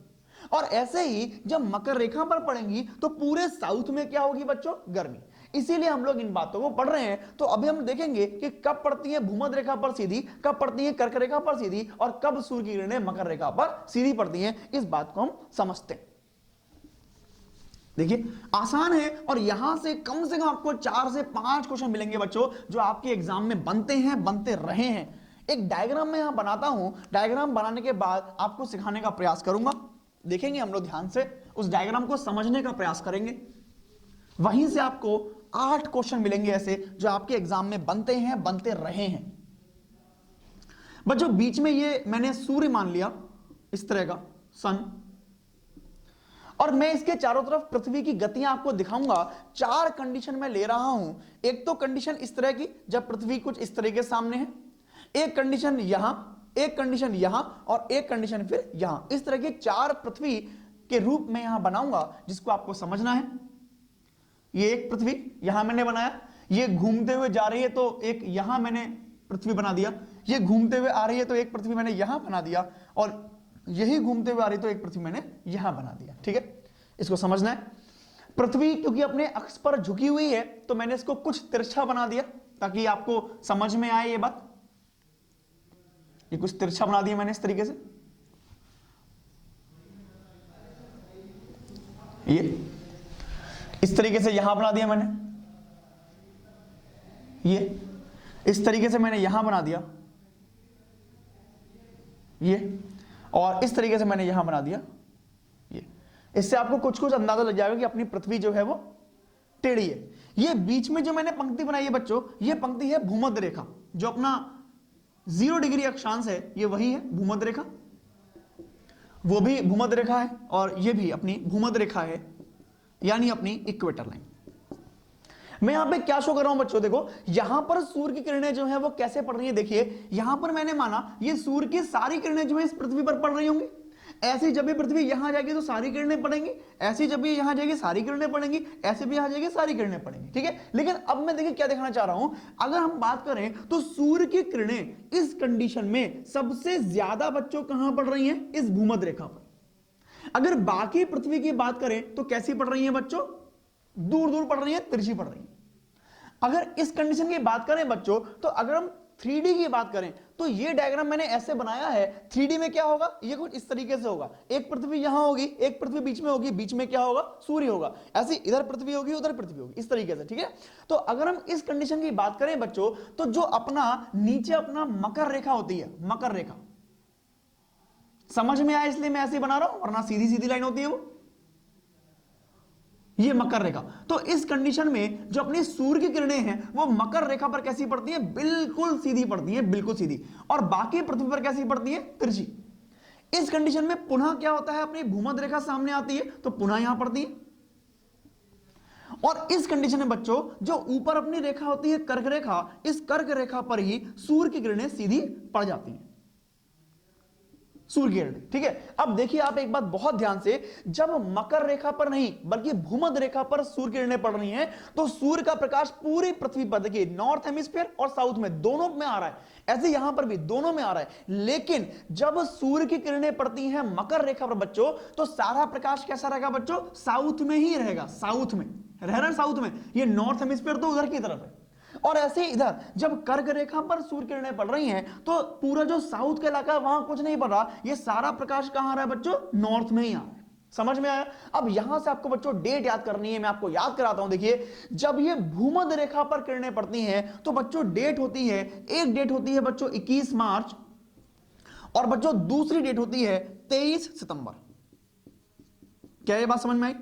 Speaker 1: और ऐसे ही जब मकर रेखा पर पड़ेंगी तो पूरे साउथ में क्या होगी बच्चों? गर्मी। इसीलिए हम लोग इन बातों को पढ़ रहे हैं। तो अभी हम देखेंगे कि कब पड़ती है भूमध्य रेखा पर सीधी, कब पड़ती है कर्क रेखा पर सीधी, और कब सूर्य की किरणें मकर रेखा पर सीधी पड़ती हैं। इस बात को हम समझते हैं। देखिए आसान है, और यहां से कम आपको 4 से 5 क्वेश्चन मिलेंगे बच्चों जो आपके एग्जाम में बनते हैं, बनते रहे हैं। एक डायग्राम में यहां बनाता हूं, डायग्राम बनाने के बाद आपको सिखाने का प्रयास करूंगा। देखेंगे हम लोग ध्यान से, उस डायग्राम को समझने का प्रयास करेंगे। वहीं से आपको 8 क्वेश्चन मिलेंगे ऐसे जो आपके एग्जाम में बनते हैं, बनते रहे हैं। बच्चों बीच में ये मैंने सूर्य मान लिया, इस तरह का सन, और मैं इसके चारों तरफ पृथ्वी की गतियां आपको दिखाऊंगा। 4 कंडीशन मैं ले रहा हूं। एक तो कंडीशन इस तरह की जब पृथ्वी कुछ इस तरह के सामने है, एक कंडीशन यहां, एक कंडीशन यहां, और एक कंडीशन फिर यहां। इस तरह के 4 पृथ्वी के रूप में यहां बनाऊंगा जिसको आपको समझना है। ये एक पृथ्वी यहां मैंने बनाया, ये घूमते हुए जा रही है तो एक यहां मैंने पृथ्वी बना दिया, ये घूमते हुए आ रही है तो एक पृथ्वी मैंने यहां बना दिया, और यही घूमते हुए आ रही तो एक पृथ्वी मैंने यहां बना दिया। ठीक है, इसको समझना है। पृथ्वी क्योंकि अपने अक्ष पर झुकी हुई है तो मैंने इसको कुछ तिरछा बना दिया ताकि आपको समझ में आए ये बात। ये कुछ तिरछा बना दिया मैंने इस तरीके से, ये इस तरीके से यहां बना दिया मैंने, ये इस तरीके से मैंने यहां बना दिया, ये, और इस तरीके से मैंने यहां बना दिया ये। इससे आपको कुछ अंदाजा लग जाएगा कि अपनी पृथ्वी जो है वो टेढ़ी है। ये बीच में जो मैंने पंक्ति बनाई है बच्चों, ये पंक्ति है भूमध्य रेखा, जो अपना 0 डिग्री अक्षांश है, ये वही है भूमध्य रेखा, वो भी भूमध्य रेखा है, और ये भी अपनी भूमध्य रेखा है, यानी अपनी इक्वेटर लाइन। मैं यहां पे क्या शो कर रहा हूं बच्चों, देखो यहां पर सूर्य की किरणें जो है वो कैसे पड़ रही है। देखिए यहां पर मैंने माना ये सूर्य की सारी किरणें जो है इस पृथ्वी पर पड़ रही होंगी, ऐसे जब भी पृथ्वी यहां जाएगी तो सारी किरणें पड़ेंगी, ऐसे जब भी यहां जाएगी सारी किरणें पड़ेंगी, ऐसे भी यहां जाएगी सारी किरणें पड़ेंगी, ठीक है। लेकिन अब मैं देखिए क्या दिखाना चाह रहा हूं, अगर हम बात करें तो सूर्य की किरणें इस कंडीशन में सबसे ज्यादा बच्चों कहां पड़ रही हैं, इस भूमध्य रेखा पर। अगर बाकी पृथ्वी की बात करें तो कैसी पड़ रही है बच्चों, दूर दूर पड़ रही है, तिरछी पड़ रही है। अगर इस कंडीशन की बात करें बच्चों, तो अगर हम 3D की बात करें तो ये डायग्राम मैंने ऐसे बनाया है, 3D में क्या होगा, ये कुछ इस तरीके से होगा, एक पृथ्वी यहां होगी, एक पृथ्वी बीच में होगी, बीच में क्या होगा, सूर्य होगा, ऐसे इधर पृथ्वी होगी, उधर पृथ्वी होगी, इस तरीके से, ठीक है। तो अगर हम इस कंडीशन की बात करें बच्चों, तो जो अपना नीचे अपना मकर रेखा होती है, मकर रेखा, समझ में आया इसलिए मैं ऐसे बना रहा हूं, वरना सीधी सीधी लाइन होती है वो, ये मकर रेखा। तो इस कंडीशन में जो अपनी सूर्य की किरणें हैं वो मकर रेखा पर कैसी पड़ती है, बिल्कुल सीधी पड़ती है, बिल्कुल सीधी, और बाकी पृथ्वी पर कैसी पड़ती है, तिरछी। इस कंडीशन में पुनः क्या होता है, अपनी भूमध्य रेखा सामने आती है तो पुनः यहां पड़ती है। और इस कंडीशन में बच्चों जो ऊपर अपनी रेखा होती है कर्क रेखा, इस कर्क रेखा पर ही सूर्य की किरणें सीधी पड़ जाती हैं, सूर्य किरण, ठीक है। अब देखिए आप एक बात बहुत ध्यान से, जब मकर रेखा पर नहीं बल्कि भूमध्य रेखा पर सूर्य किरणें पड़ रही हैं तो सूर्य का प्रकाश पूरी पृथ्वी पर, देखिए नॉर्थ हेमिस्फीयर और साउथ में दोनों में आ रहा है, ऐसे यहां पर भी दोनों में आ रहा है। लेकिन जब सूर्य की किरणें पड़ती हैं मकर रेखा पर बच्चों, तो सारा प्रकाश कैसा रहेगा बच्चों, साउथ में ही रहेगा, साउथ में रह रहा है, साउथ में, ये नॉर्थ हेमिस्फीयर तो उधर की तरफ है। और ऐसे इधर जब कर्क रेखा पर सूर्य किरणें पड़ रही हैं तो पूरा जो साउथ का इलाका है वहां कुछ नहीं पड़ रहा, ये सारा प्रकाश कहां आ रहा है बच्चों, नॉर्थ में ही आ रहा है। समझ में आया। अब यहां से आपको बच्चों डेट याद करनी है, मैं आपको याद कराता हूं। देखिए जब ये भूमध्य रेखा पर किरणें पड़ती हैं तो बच्चों डेट होती है, एक डेट होती है बच्चों 21 मार्च, और बच्चों दूसरी डेट होती है 23 सितंबर। क्या ये बात समझ में आई।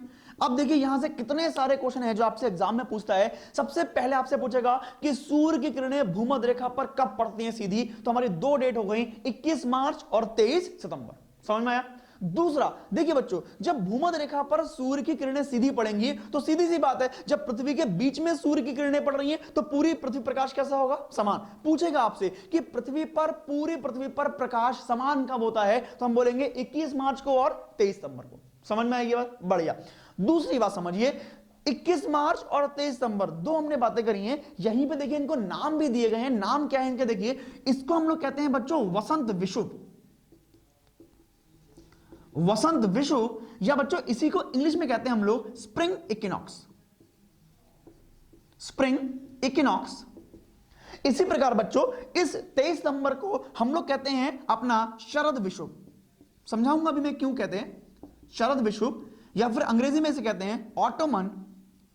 Speaker 1: अब देखिए यहां से कितने सारे क्वेश्चन हैं जो आपसे एग्जाम में पूछता है। सबसे पहले आपसे पूछेगा कि सूर्य की किरणें भूमध्य रेखा पर कब पड़ती हैं सीधी, तो हमारी दो डेट हो गई 21 मार्च और 23 सितंबर। समझ में आया। दूसरा देखिए बच्चों, जब भूमध्य रेखा पर सूर्य की किरणें सीधी पड़ेंगी तो सीधी सी बात है, जब पृथ्वी के बीच में सूर्य की किरणें पड़ रही हैं तो पूरी पृथ्वी प्रकाश कैसा होगा, समान। पूछेगा आपसे कि पृथ्वी पर, पूरी पृथ्वी पर प्रकाश समान कब होता है, तो हम बोलेंगे 21 मार्च को और 23 सितंबर को। समझ में आएगी बात, बढ़िया। दूसरी बात समझिए, 21 मार्च और 23 सितंबर दो हमने बातें करी हैं, यहीं पे देखिए इनको नाम भी दिए गए हैं। नाम क्या है इनके, देखिए इसको हम लोग कहते हैं बच्चों वसंत विषुव, वसंत विषुव, या बच्चों इसी को इंग्लिश में कहते हैं हम लोग स्प्रिंग इक्विनॉक्स, स्प्रिंग इक्विनॉक्स। इसी प्रकार बच्चों इस 23 सितंबर को हम लोग कहते हैं अपना शरद विषुव। समझाऊंगा अभी मैं क्यों कहते हैं शरद विषुव, या फिर अंग्रेजी में इसे कहते हैं ऑटोमन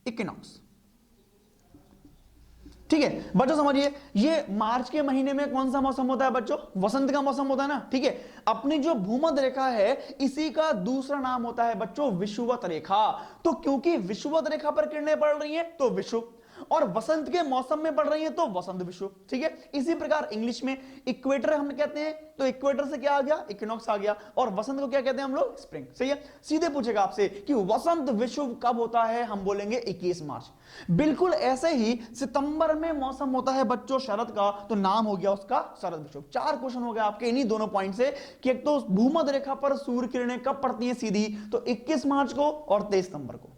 Speaker 1: इक्विनॉक्स। ठीक है बच्चों समझिए, ये मार्च के महीने में कौन सा मौसम होता है बच्चों, वसंत का मौसम होता है ना। ठीक है, अपनी जो भूमध्य रेखा है इसी का दूसरा नाम होता है बच्चों विषुवत रेखा। तो क्योंकि विषुवत रेखा पर किरणें पड़ रही हैं तो विषुव, और वसंत के मौसम में पड़ रही है तो वसंत विषुव। ठीक है, इसी प्रकार इंग्लिश में इक्वेटर हम कहते हैं, तो इक्वेटर से क्या आ गया, इक्विनॉक्स आ गया, और वसंत को क्या कहते हैं हम लोग, स्प्रिंग। सही है। सीधे पूछेगा आपसे कि वसंत विषुव कब होता है, हम बोलेंगे 21 मार्च। बिल्कुल ऐसे ही सितंबर में मौसम होता है बच्चों शरद का, तो नाम हो गया उसका शरद विषुव। चार क्वेश्चन हो गए आपके इन्हीं दोनों पॉइंट से, कि एक तो भूमध्य रेखा पर सूर्य किरणें कब पड़ती हैं सीधी, तो 21 मार्च को और 23 सितंबर को।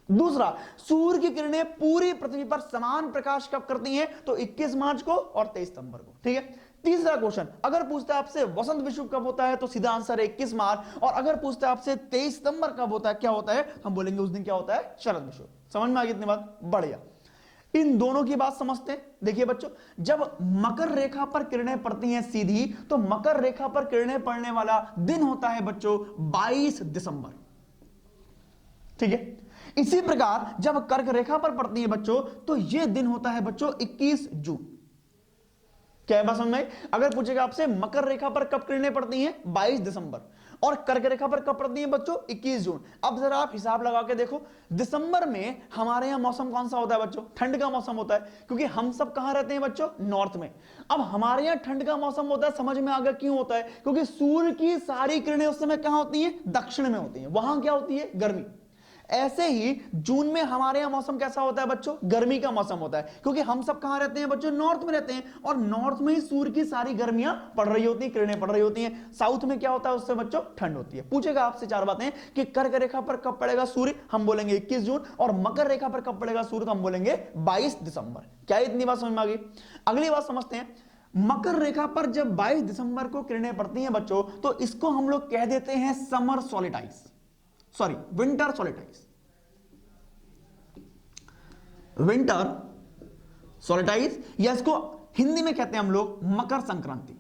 Speaker 1: दूसरा, सूर्य की किरणें पूरी पृथ्वी पर समान प्रकाश कब करती हैं, तो 21 मार्च को और 23 सितंबर को। ठीक है। तीसरा क्वेश्चन, अगर पूछता है आपसे वसंत विषुव कब होता है, तो सीधा आंसर है 21 मार्च, और अगर पूछता है आपसे 23 सितंबर कब होता है, क्या होता है, हम बोलेंगे उस दिन क्या होता है, शरद विषुव। समझ में आ गई इतनी बात, बढ़िया। इन दोनों की बात समझते हैं। देखिए बच्चों, जब मकर रेखा पर किरणें पड़ती हैं सीधी, तो मकर रेखा पर किरणें पड़ने वाला दिन होता है बच्चों 22 दिसंबर। ठीक है। इसी प्रकार जब कर्क रेखा पर पड़ती है बच्चों, तो यह दिन होता है बच्चों 21 जून। क्या है बात समझ में? अगर पूछेगा आपसे मकर रेखा पर कब किरणें पड़ती हैं, 22 दिसंबर, और कर्क रेखा पर कब पड़ती हैं बच्चों, 21 जून। अब जरा आप हिसाब लगा के देखो, दिसंबर में हमारे यहां मौसम कौन सा होता है बच्चों, ठंड का मौसम होता है, क्योंकि हम सब कहां रहते हैं बच्चों, नॉर्थ में। अब हमारे यहां ठंड का मौसम होता है, समझ में आ गया क्यों होता है, क्योंकि सूर्य की सारी किरणें उस समय कहां होती हैं, दक्षिण में होती हैं, वहां क्या होती है, गर्मी। ऐसे ही जून में हमारे यहां मौसम कैसा होता है बच्चों, गर्मी का मौसम होता है, क्योंकि हम सब कहां रहते हैं बच्चों, नॉर्थ में रहते हैं, और नॉर्थ में ही सूर्य की सारी गर्मियां पड़ रही होती हैं, किरणें पड़ रही होती हैं। साउथ में क्या होता है, उससे बच्चों ठंड होती है। पूछेगा आपसे चार बातें कि कर्क रेखा पर कब पड़ेगा सूर्य, हम बोलेंगे 21 जून, और मकर रेखा पर कब पड़ेगा सूर्य, तो हम बोलेंगे 22 दिसंबर। क्या इतनी बात समझ में आ गई? अगली बात समझते हैं। मकर रेखा पर जब 22 दिसंबर को किरणें पड़ती हैं बच्चों, तो इसको हम लोग कह देते हैं समर सॉलिटाइज, सॉरी विंटर सॉलिटाइज, विंटर सॉलिटाइज, या इसको हिंदी में कहते हैं हम लोग मकर संक्रांति,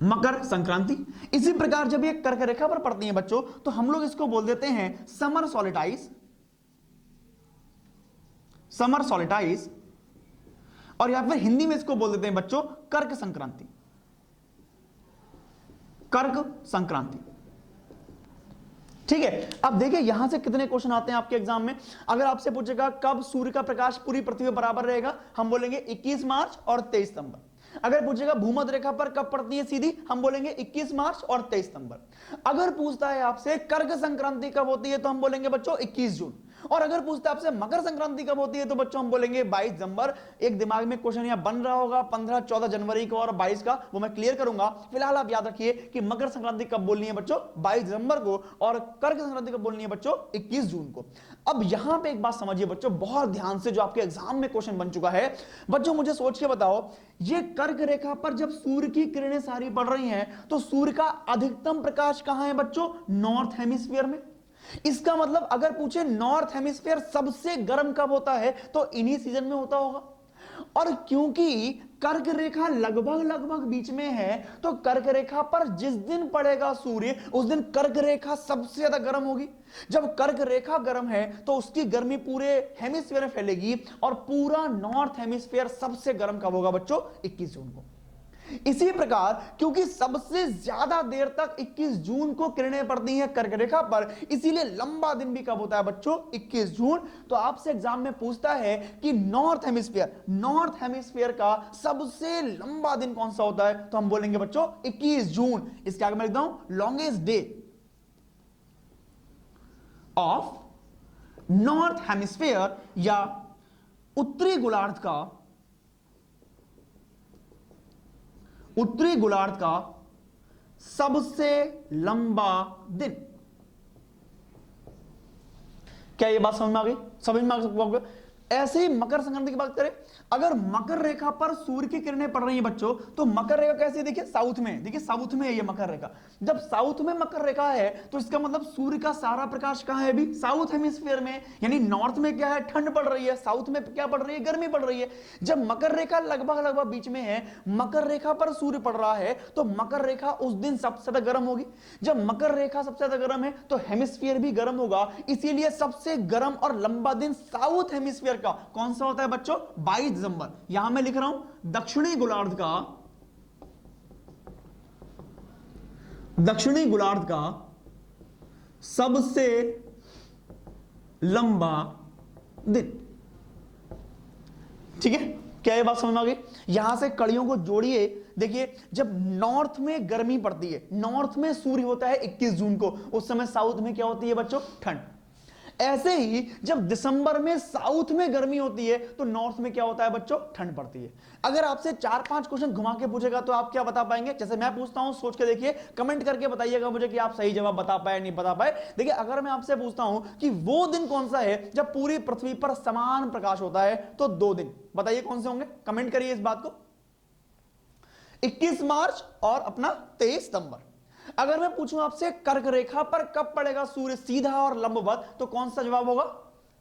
Speaker 1: मकर संक्रांति। इसी प्रकार जब ये कर्क रेखा पर पड़ती हैं बच्चों, तो हम लोग इसको बोल देते हैं समर सॉलिटाइज, समर सॉलिटाइज, और या फिर हिंदी में इसको बोल देते हैं बच्चों कर्क संक्रांति, कर्क संक्रांति। ठीक है, अब देखिए यहां से कितने क्वेश्चन आते हैं आपके एग्जाम में। अगर आपसे पूछेगा कब सूर्य का प्रकाश पूरी पृथ्वी पर बराबर रहेगा, हम बोलेंगे 21 मार्च और 23 सितंबर। अगर पूछेगा भूमध्य रेखा पर कब पड़ती है सीधी, हम बोलेंगे 21 मार्च और 23 सितंबर। अगर पूछता है आपसे कर्क संक्रांति कब होती है, तो हम बोलेंगे बच्चों 21 जून। और अगर पूछता है आपसे मकर संक्रांति कब होती है, तो बच्चों हम बोलेंगे 22 दिसंबर। एक दिमाग में क्वेश्चन यहां बन रहा होगा 15 14 जनवरी को और 22 का, वो मैं क्लियर करूंगा। फिलहाल आप याद रखिए कि मकर संक्रांति कब बोलनी है बच्चों, 22 दिसंबर को, और कर्क संक्रांति कब बोलनी है बच्चों, 21 जून को। अब यहां पे एक बात समझिए बच्चों बहुत ध्यान से, जो आपके एग्जाम में क्वेश्चन बन चुका है। बच्चों मुझे सोच के बताओ, ये कर्क रेखा पर जब सूर्य की किरणें सारी पड़ रही हैं, तो सूर्य का अधिकतम प्रकाश कहां है बच्चों, नॉर्थ हेमिस्फीयर में। इसका मतलब अगर पूछे नॉर्थ हेमिस्फीयर सबसे गर्म कब होता है, तो इन्हीं सीजन में होता होगा। और क्योंकि कर्क रेखा लगभग लगभग बीच में है, तो कर्क रेखा पर जिस दिन पड़ेगा सूर्य, उस दिन कर्क रेखा सबसे ज्यादा गर्म होगी। जब कर्क रेखा गर्म है, तो उसकी गर्मी पूरे हेमिस्फीयर में फैलेगी, और पूरा नॉर्थ हेमिस्फीयर सबसे गर्म कब होगा बच्चों, 21 जून को। इसी प्रकार क्योंकि सबसे ज्यादा देर तक 21 जून को किरणें पड़ती हैं कर्क रेखा पर, इसीलिए लंबा दिन भी कब होता है बच्चों, 21 जून। तो आपसे एग्जाम में पूछता है कि नॉर्थ हेमिस्फीयर का सबसे लंबा दिन कौन सा होता है, तो हम बोलेंगे बच्चों 21 जून। इसके आगे मैं लिखता हूं longest day of north hemisphere, या उत्तरी गोलार्ध का सबसे लंबा दिन। क्या ये बात समझ में आ गई, समझ में आ गई? ऐसे ही मकर संक्रांति की बात करें, अगर मकर रेखा पर सूर्य की किरणें पड़ रही हैं बच्चों, तो मकर रेखा कैसे, देखिए साउथ में, देखिए साउथ में है ये मकर रेखा। जब साउथ में मकर रेखा है, तो इसका मतलब सूर्य का सारा प्रकाश कहां है अभी, साउथ हेमिस्फीयर में। यानी नॉर्थ में क्या है, ठंड पड़ रही है, साउथ में क्या पड़ रही है, गर्मी पड़ रही है। जब मकर रेखा लगभग लगभग बीच में है, मकर रेखा पर सूर्य पड़ रहा है, तो मकर रेखा उस दिन सबसे ज्यादा गर्म होगी। जब मकर रेखा सबसे ज्यादा गर्म है, तो हेमिस्फीयर भी गर्म होगा। इसीलिए सबसे गर्म और लंबा दिन साउथ हेमिस्फीयर का कौन सा होता है बच्चों, 22 दिसंबर। यहां मैं लिख रहा हूं दक्षिणी गोलार्ध का सबसे लंबा दिन। ठीक है, क्या ये बात समझ में आ गई? यहां से कड़ियों को जोड़िए। देखिए जब नॉर्थ में गर्मी पड़ती है, नॉर्थ में सूर्य होता है 21 जून को, उस समय साउथ में क्या होती है बच्चों, ठंड। ऐसे ही जब दिसंबर में साउथ में गर्मी होती है, तो नॉर्थ में क्या होता है बच्चों, ठंड पड़ती है। अगर आपसे 4-5 क्वेश्चन घुमा के पूछेगा, तो आप क्या बता पाएंगे? जैसे मैं पूछता हूं, सोच के देखिए, कमेंट करके बताइएगा मुझे कि आप सही जवाब बता पाए नहीं बता पाए। देखिए अगर मैं आपसे पूछता हूं कि वो दिन कौन सा है जब पूरी पृथ्वी पर समान प्रकाश होता है, तो 2 दिन बताइए कौन से होंगे, कमेंट करिए इस बात को। 21 मार्च और अपना 23 सितंबर। अगर मैं पूछूं आपसे कर्क रेखा पर कब पड़ेगा सूर्य सीधा और लंबवत, तो कौन सा जवाब होगा,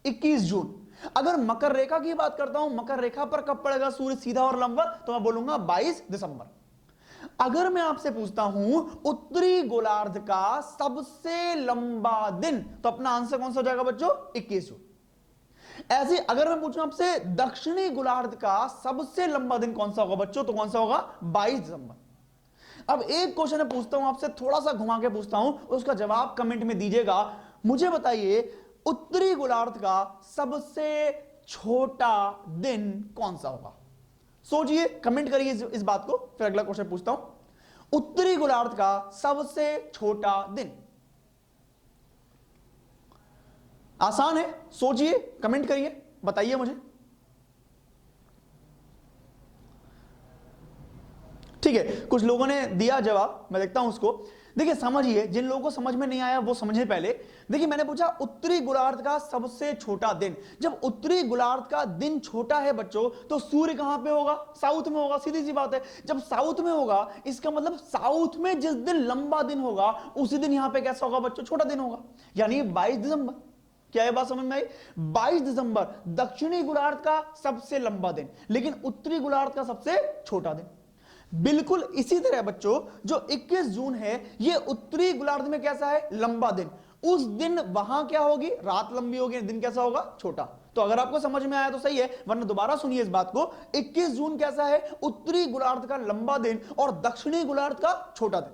Speaker 1: 21 जून। अगर मकर रेखा की बात करता हूं, मकर रेखा पर कब पड़ेगा सूर्य सीधा और लंबवत, तो मैं बोलूंगा 22 दिसंबर। अगर मैं आपसे पूछता हूं उत्तरी गोलार्ध का सबसे लंबा दिन, तो अपना आंसर कौन सा हो जाएगा बच्चों, 21 जून। ऐसे अगर मैं पूछूं आपसे दक्षिणी गोलार्ध का सबसे लंबा दिन कौन सा होगा बच्चों, तो कौन सा होगा, 22 दिसंबर। अब एक क्वेश्चन मैं पूछता हूं आपसे, थोड़ा सा घुमा के पूछता हूं, उसका जवाब कमेंट में दीजिएगा। मुझे बताइए उत्तरी गोलार्ध का सबसे छोटा दिन कौन सा होगा, सोचिए, कमेंट करिए इस बात को। फिर अगला क्वेश्चन पूछता हूं, उत्तरी गोलार्ध का सबसे छोटा दिन। आसान है, सोचिए, कमेंट करिए, बताइए मुझे। ठीक है, कुछ लोगों ने दिया जवाब, मैं देखता हूं उसको। देखिए समझिए, जिन लोगों को समझ में नहीं आया वो समझे पहले। देखिए मैंने पूछा उत्तरी गोलार्ध का सबसे छोटा दिन। जब उत्तरी गोलार्ध का दिन छोटा है बच्चों, तो सूर्य कहां पे होगा? साउथ में होगा, सीधी सी बात है। जब साउथ में होगा, इसका मतलब साउथ में जिस दिन लंबा दिन होगा उसी दिन यहां पे कैसा होगा बच्चों? छोटा दिन होगा। यानी 22 दिसंबर। क्या ये बात समझ में आई? 22 दिसंबर दक्षिणी गोलार्ध का सबसे लंबा दिन, लेकिन उत्तरी गोलार्ध का सबसे छोटा दिन। बिल्कुल इसी तरह बच्चों, जो 21 जून है, ये उत्तरी गोलार्ध में कैसा है? लंबा दिन। उस दिन वहां क्या होगी? रात लंबी होगी, दिन कैसा होगा? छोटा। तो अगर आपको समझ में आया तो सही है, वरना दोबारा सुनिए इस बात को। 21 जून कैसा है? उत्तरी गोलार्ध का लंबा दिन और दक्षिणी गोलार्ध का छोटा दिन।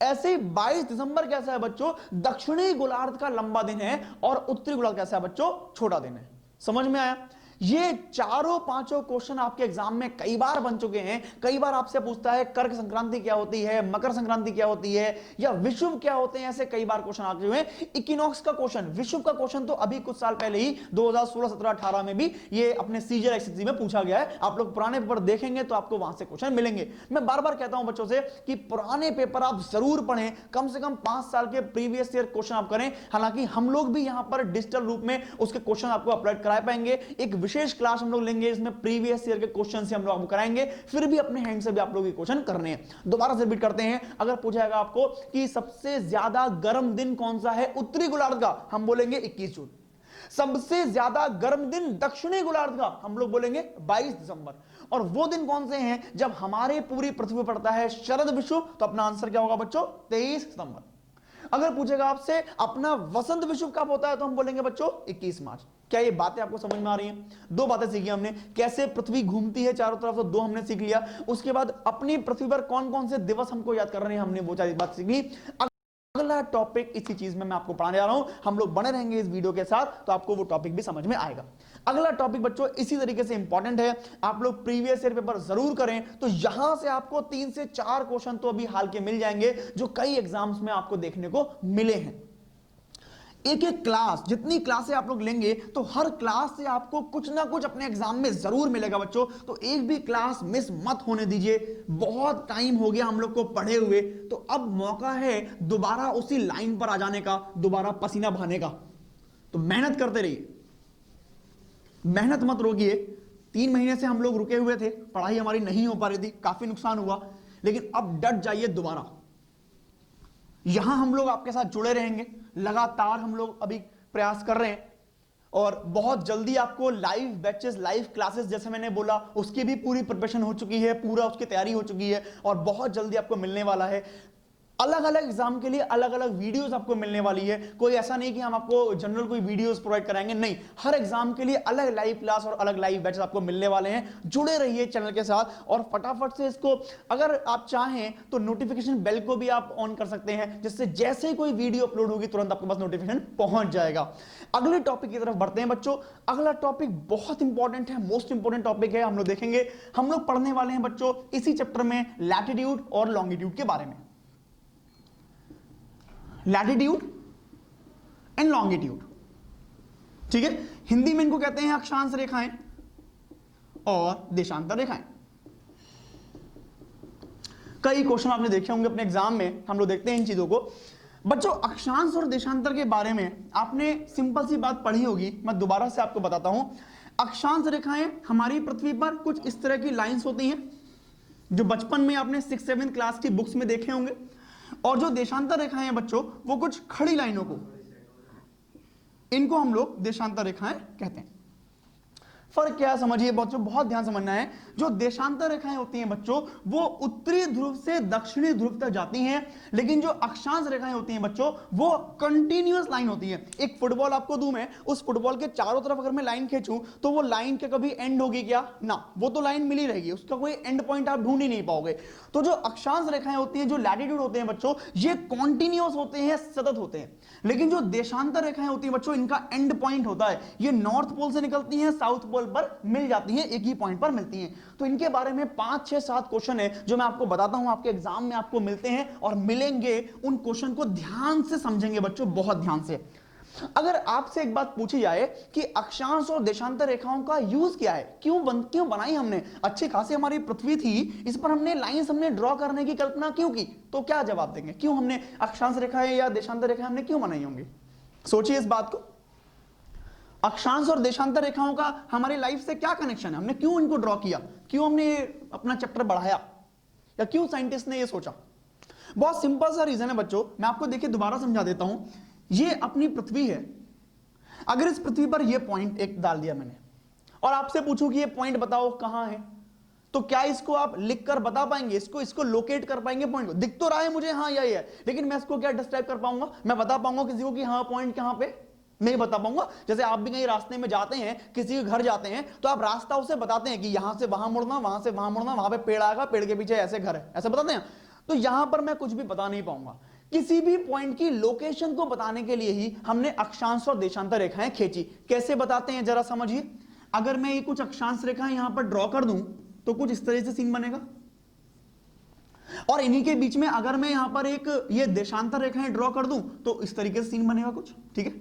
Speaker 1: ऐसे ही 22 दिसंबर कैसा है बच्चों? दक्षिणी गोलार्ध का लंबा दिन है और उत्तरी गोलार्ध कैसा है बच्चों? छोटा दिन है। समझ में आया? ये चारों पांचों क्वेश्चन आपके एग्जाम में कई बार बन चुके हैं। कई बार आपसे पूछता है कर्क संक्रांति क्या होती है, मकर संक्रांति क्या होती है, या विषुव क्या होते हैं, ऐसे कई बार क्वेश्चन आ चुके हैं। इक्विनॉक्स का क्वेश्चन, विषुव का क्वेश्चन तो अभी कुछ साल पहले ही 2016, 17, 18 में भी ये अपने सीजर एक्सएससी में पूछा गया है। आप लोग पुराने पेपर देखेंगे तो आपको वहां से क्वेश्चन मिलेंगे। मैं बार बार कहता हूं बच्चों से कि पुराने पेपर आप जरूर पढ़ें, कम से कम 5 साल के प्रीवियस ईयर क्वेश्चन आप करें। हालांकि हम लोग भी यहां पर डिजिटल रूप में उसके क्वेश्चन आपको अपलोड करा पाएंगे। एक विशेष क्लास हम लोग लेंगे, इसमें प्रीवियस ईयर के क्वेश्चन से हम लोग आपको कराएंगे, फिर भी अपने हैंड से भी आप लोग ये क्वेश्चन करने हैं। दोबारा से रिपीट करते हैं। अगर पूछेगा आपको कि सबसे ज्यादा गर्म दिन कौन सा है उत्तरी गोलार्ध का, हम बोलेंगे 21 जून। सबसे ज्यादा गर्म दिन दक्षिणी गोलार्ध का, हम लोग बोलेंगे 22 दिसंबर। और वो दिन कौन से हैं जब हमारे पूरी पृथ्वी पर पड़ता है शरद विषुव, तो अपना आंसर क्या होगा बच्चों? 23 सितंबर। अगर पूछेगा आपसे अपना वसंत विषुव कब होता है, तो हम बोलेंगे बच्चों 21 मार्च। क्या ये बातें आपको समझ में आ रही हैं? 2 बातें सीखी हमने, कैसे पृथ्वी घूमती है चारों तरफ, तो 2 हमने सीख लिया। उसके बाद अपनी पृथ्वी पर कौन कौन से दिवस हमको याद कर रहे हैं, हमने वो 4 बात सीख ली। अगला टॉपिक इसी चीज में मैं आपको पढ़ाने जा रहा हूं। हम लोग बने रहेंगे इस वीडियो के साथ, तो आपको वो टॉपिक भी समझ में आएगा। अगला टॉपिक बच्चों इसी तरीके से इंपॉर्टेंट है, आप लोग प्रीवियस ईयर पेपर जरूर करें। तो यहां से आपको 3 से 4 क्वेश्चन तो अभी हाल के मिल जाएंगे, जो कई एग्जाम्स में आपको देखने को मिले हैं। एक एक क्लास, जितनी क्लासें आप लोग लेंगे तो हर क्लास से आपको कुछ ना कुछ अपने एग्जाम में जरूर मिलेगा बच्चों। तो एक भी क्लास मिस मत होने दीजिए। बहुत टाइम हो गया हम लोग को पढ़े हुए, तो अब मौका है दोबारा उसी लाइन पर आ जाने का, दोबारा पसीना बहाने का। तो मेहनत करते रहिए, मेहनत मत रोकिए। 3 महीने से हम लोग रुके हुए थे, पढ़ाई हमारी नहीं हो पा रही थी, काफी नुकसान हुआ, लेकिन अब डट जाइए दोबारा। यहां हम लोग आपके साथ जुड़े रहेंगे, लगातार हम लोग अभी प्रयास कर रहे हैं। और बहुत जल्दी आपको लाइव बैचेस, लाइव क्लासेस, जैसे मैंने बोला, उसकी भी पूरी प्रिपरेशन हो चुकी है, पूरा उसकी तैयारी हो चुकी है, और बहुत जल्दी आपको मिलने वाला है। अलग अलग एग्जाम के लिए अलग अलग वीडियोस आपको मिलने वाली है। कोई ऐसा नहीं कि हम आपको जनरल कोई वीडियोस प्रोवाइड कराएंगे, नहीं, हर एग्जाम के लिए अलग लाइव क्लास और अलग लाइव बैचेस आपको मिलने वाले हैं। जुड़े रहिए चैनल के साथ, और फटाफट से इसको, अगर आप चाहें तो नोटिफिकेशन बेल को भी आप ऑन कर सकते हैं, जिससे जैसे ही कोई वीडियो अपलोड होगी तुरंत आपके पास नोटिफिकेशन पहुंच जाएगा। अगले टॉपिक की तरफ बढ़ते हैं बच्चों। अगला टॉपिक बहुत इंपॉर्टेंट है, मोस्ट इंपॉर्टेंट टॉपिक है, हम लोग देखेंगे। हम लोग पढ़ने वाले हैं बच्चों इसी चैप्टर में लैटिट्यूड और लॉन्गिट्यूड के बारे में। लैटिट्यूड एंड लॉन्गिट्यूड, ठीक है, हिंदी में इनको कहते हैं अक्षांश रेखाएं और देशांतर रेखाएं। कई क्वेश्चन आपने देखे होंगे अपने एग्जाम में, हम लोग देखते हैं इन चीजों को। बच्चों अक्षांश और देशांतर के बारे में आपने सिंपल सी बात पढ़ी होगी, मैं दोबारा से आपको बताता हूं। अक्षांश रेखाएं हमारी पृथ्वी पर कुछ इस तरह की लाइंस होती हैं, जो बचपन में आपने 6-7 क्लास की बुक्स में देखे होंगे। और जो देशांतर रेखाएं हैं बच्चों, वो कुछ खड़ी लाइनों को, इनको हम लोग देशांतर रेखाएं कहते हैं। फर्क क्या है समझिए बच्चों, बहुत ध्यान समझना है। जो देशांतर रेखाएं होती हैं बच्चों, वो उत्तरी ध्रुव से दक्षिणी ध्रुव तक जाती हैं, लेकिन जो अक्षांश रेखाएं होती हैं बच्चों, वो कंटिन्यूअस लाइन होती है। एक फुटबॉल आपको दूं मैं, उस फुटबॉल के चारों तरफ अगर मैं लाइन खींचूं, तो वो लाइन के कभी एंड होगी क्या? ना, वो तो लाइन मिली रहेगी, उसका कोई एंड पॉइंट आप ढूंढ ही नहीं पाओगे। तो जो अक्षांश रेखाएं होती हैं, जो लैटिट्यूड होते हैं बच्चों, ये कॉन्टिन्यूअस होते हैं, सतत होते हैं। लेकिन जो देशांतर रेखाएं होती हैं बच्चों, इनका एंड पॉइंट होता है, ये नॉर्थ पोल से निकलती हैं, साउथ पोल पर मिल जाती हैं, एक ही पॉइंट पर मिलती हैं। तो इनके बारे में 5, 6, 7 क्वेश्चन है जो मैं आपको बताता हूं, आपके एग्जाम में आपको मिलते हैं और मिलेंगे। उन क्वेश्चन को ध्यान से समझेंगे बच्चों, बहुत ध्यान से। अगर आपसे एक बात पूछी जाए कि अक्षांश और देशांतर रेखाओं का यूज क्या है, क्यों बनाई हमने, अच्छी खासी हमारी पृथ्वी थी, इस पर हमने लाइंस हमने ड्रॉ करने की कल्पना क्यों की, तो क्या जवाब देंगे? क्यों हमने अक्षांश रेखाएं या देशांतर रेखाएं हमने क्यों बनाई होंगी? सोचिए इस बात को। अक्षांश और देशांतर रेखाओं का हमारी लाइफ से क्या कनेक्शन है? हमने क्यों इनको ड्रॉ किया? क्यों हमने अपना चैप्टर बढ़ाया? या क्यों साइंटिस्ट ने ये सोचा? बहुत सिंपल सा रीजन है बच्चों, मैं आपको देखिए दोबारा समझा देता हूं। ये अपनी पृथ्वी है, अगर इस पृथ्वी पर ये पॉइंट एक डाल दिया मैंने और आपसे पूछूं कि ये पॉइंट बताओ कहां है, तो क्या इसको आप लिख कर बता पाएंगे? इसको लोकेट कर पाएंगे? पॉइंट को दिख तो रहा है मुझे, हाँ यही है, लेकिन मैं इसको क्या डिस्क्राइब कर पाऊंगा? मैं बता पाऊंगा किसी को कि हाँ पॉइंट कहां पे? नहीं बता पाऊंगा। जैसे आप भी कहीं रास्ते में जाते हैं, किसी के घर जाते हैं, तो आप रास्ता उसे बताते हैं कि यहां से वहां मुड़ना, वहां से वहां मुड़ना, वहां पे पेड़ आएगा, पेड़ के पीछे ऐसे घर है, ऐसे बताते हैं। तो यहां पर मैं कुछ भी बता नहीं पाऊंगा। किसी भी पॉइंट की लोकेशन को बताने के लिए ही हमने अक्षांश और देशांतर रेखाएं खींची। कैसे बताते हैं जरा समझिए। अगर मैं ये कुछ अक्षांश रेखाएं यहां पर ड्रॉ कर दूं तो कुछ इस तरह से सीन बनेगा, और इन्हीं के बीच में अगर मैं यहां पर एक ये देशांतर रेखाएं ड्रॉ कर दूं तो इस तरीके से सीन बनेगा कुछ। ठीक है,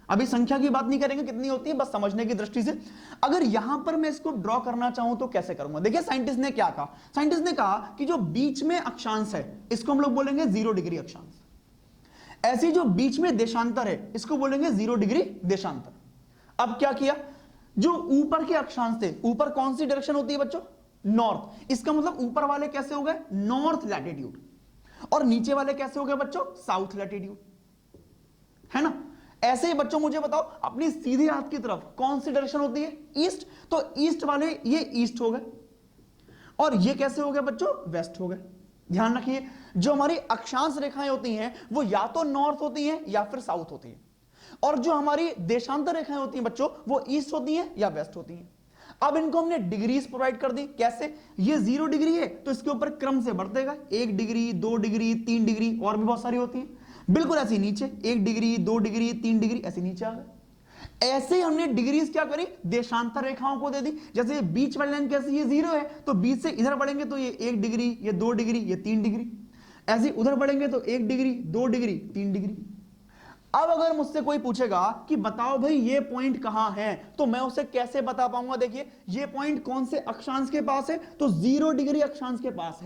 Speaker 1: अभी संख्या की बात नहीं करेंगे कितनी होती है, बस समझने की दृष्टि से। अगर यहां पर मैं इसको ड्रॉ करना चाहूं तो कैसे करूंगा? देखिए साइंटिस्ट ने क्या कहा। साइंटिस्ट ने कहा कि जो बीच में अक्षांश है इसको हम लोग बोलेंगे 0 डिग्री अक्षांश, ऐसी जो बीच में देशांतर है इसको बोलेंगे 0 डिग्री देशांतर। अब क्या किया, जो ऊपर के अक्षांश थे, ऊपर कौन सी डायरेक्शन होती है बच्चों? नॉर्थ। इसका मतलब ऊपर वाले कैसे हो गए? नॉर्थ लैटिट्यूड, और नीचे वाले कैसे हो गए बच्चों? साउथ लैटिट्यूड, है ना? ऐसे ही बच्चों मुझे बताओ अपनी सीधे हाथ की तरफ कौन सी डायरेक्शन होती है? ईस्ट। तो ईस्ट वाले ये ईस्ट हो गए, और ये कैसे हो गए बच्चों? वेस्ट हो गए। ध्यान रखिए, जो हमारी अक्षांश रेखाएं होती हैं वो या तो नॉर्थ होती हैं या फिर साउथ होती हैं, और जो हमारी देशांतर रेखाएं होती हैं बच्चों वो ईस्ट होती हैं या वेस्ट होती हैं। अब इनको हमने डिग्रीज प्रोवाइड कर दी। कैसे? ये 0 डिग्री है तो इसके ऊपर क्रम से बढ़ते गए, 1 डिग्री, 2 डिग्री, 3 डिग्री, और भी बहुत सारी होती है। बिल्कुल ऐसी नीचे 1 डिग्री, 2 डिग्री, 3 डिग्री, ऐसे नीचे आ गए। ऐसे ही हमने डिग्रीज क्या करी? देशांतर रेखाओं को दे दी। जैसे बीच वाली लाइन कैसी? ये 0 है, तो बीच से इधर बढ़ेंगे तो ये 1 डिग्री, ये 2 डिग्री, ये 3 डिग्री। ऐसे उधर बढ़ेंगे तो 1 डिग्री, 2 डिग्री, 3 डिग्री। अब अगर मुझसे कोई पूछेगा कि बताओ भाई ये पॉइंट कहां है, तो मैं उसे कैसे बता पाऊंगा? देखिए ये पॉइंट कौन से अक्षांश के पास है? तो 0 डिग्री अक्षांश के पास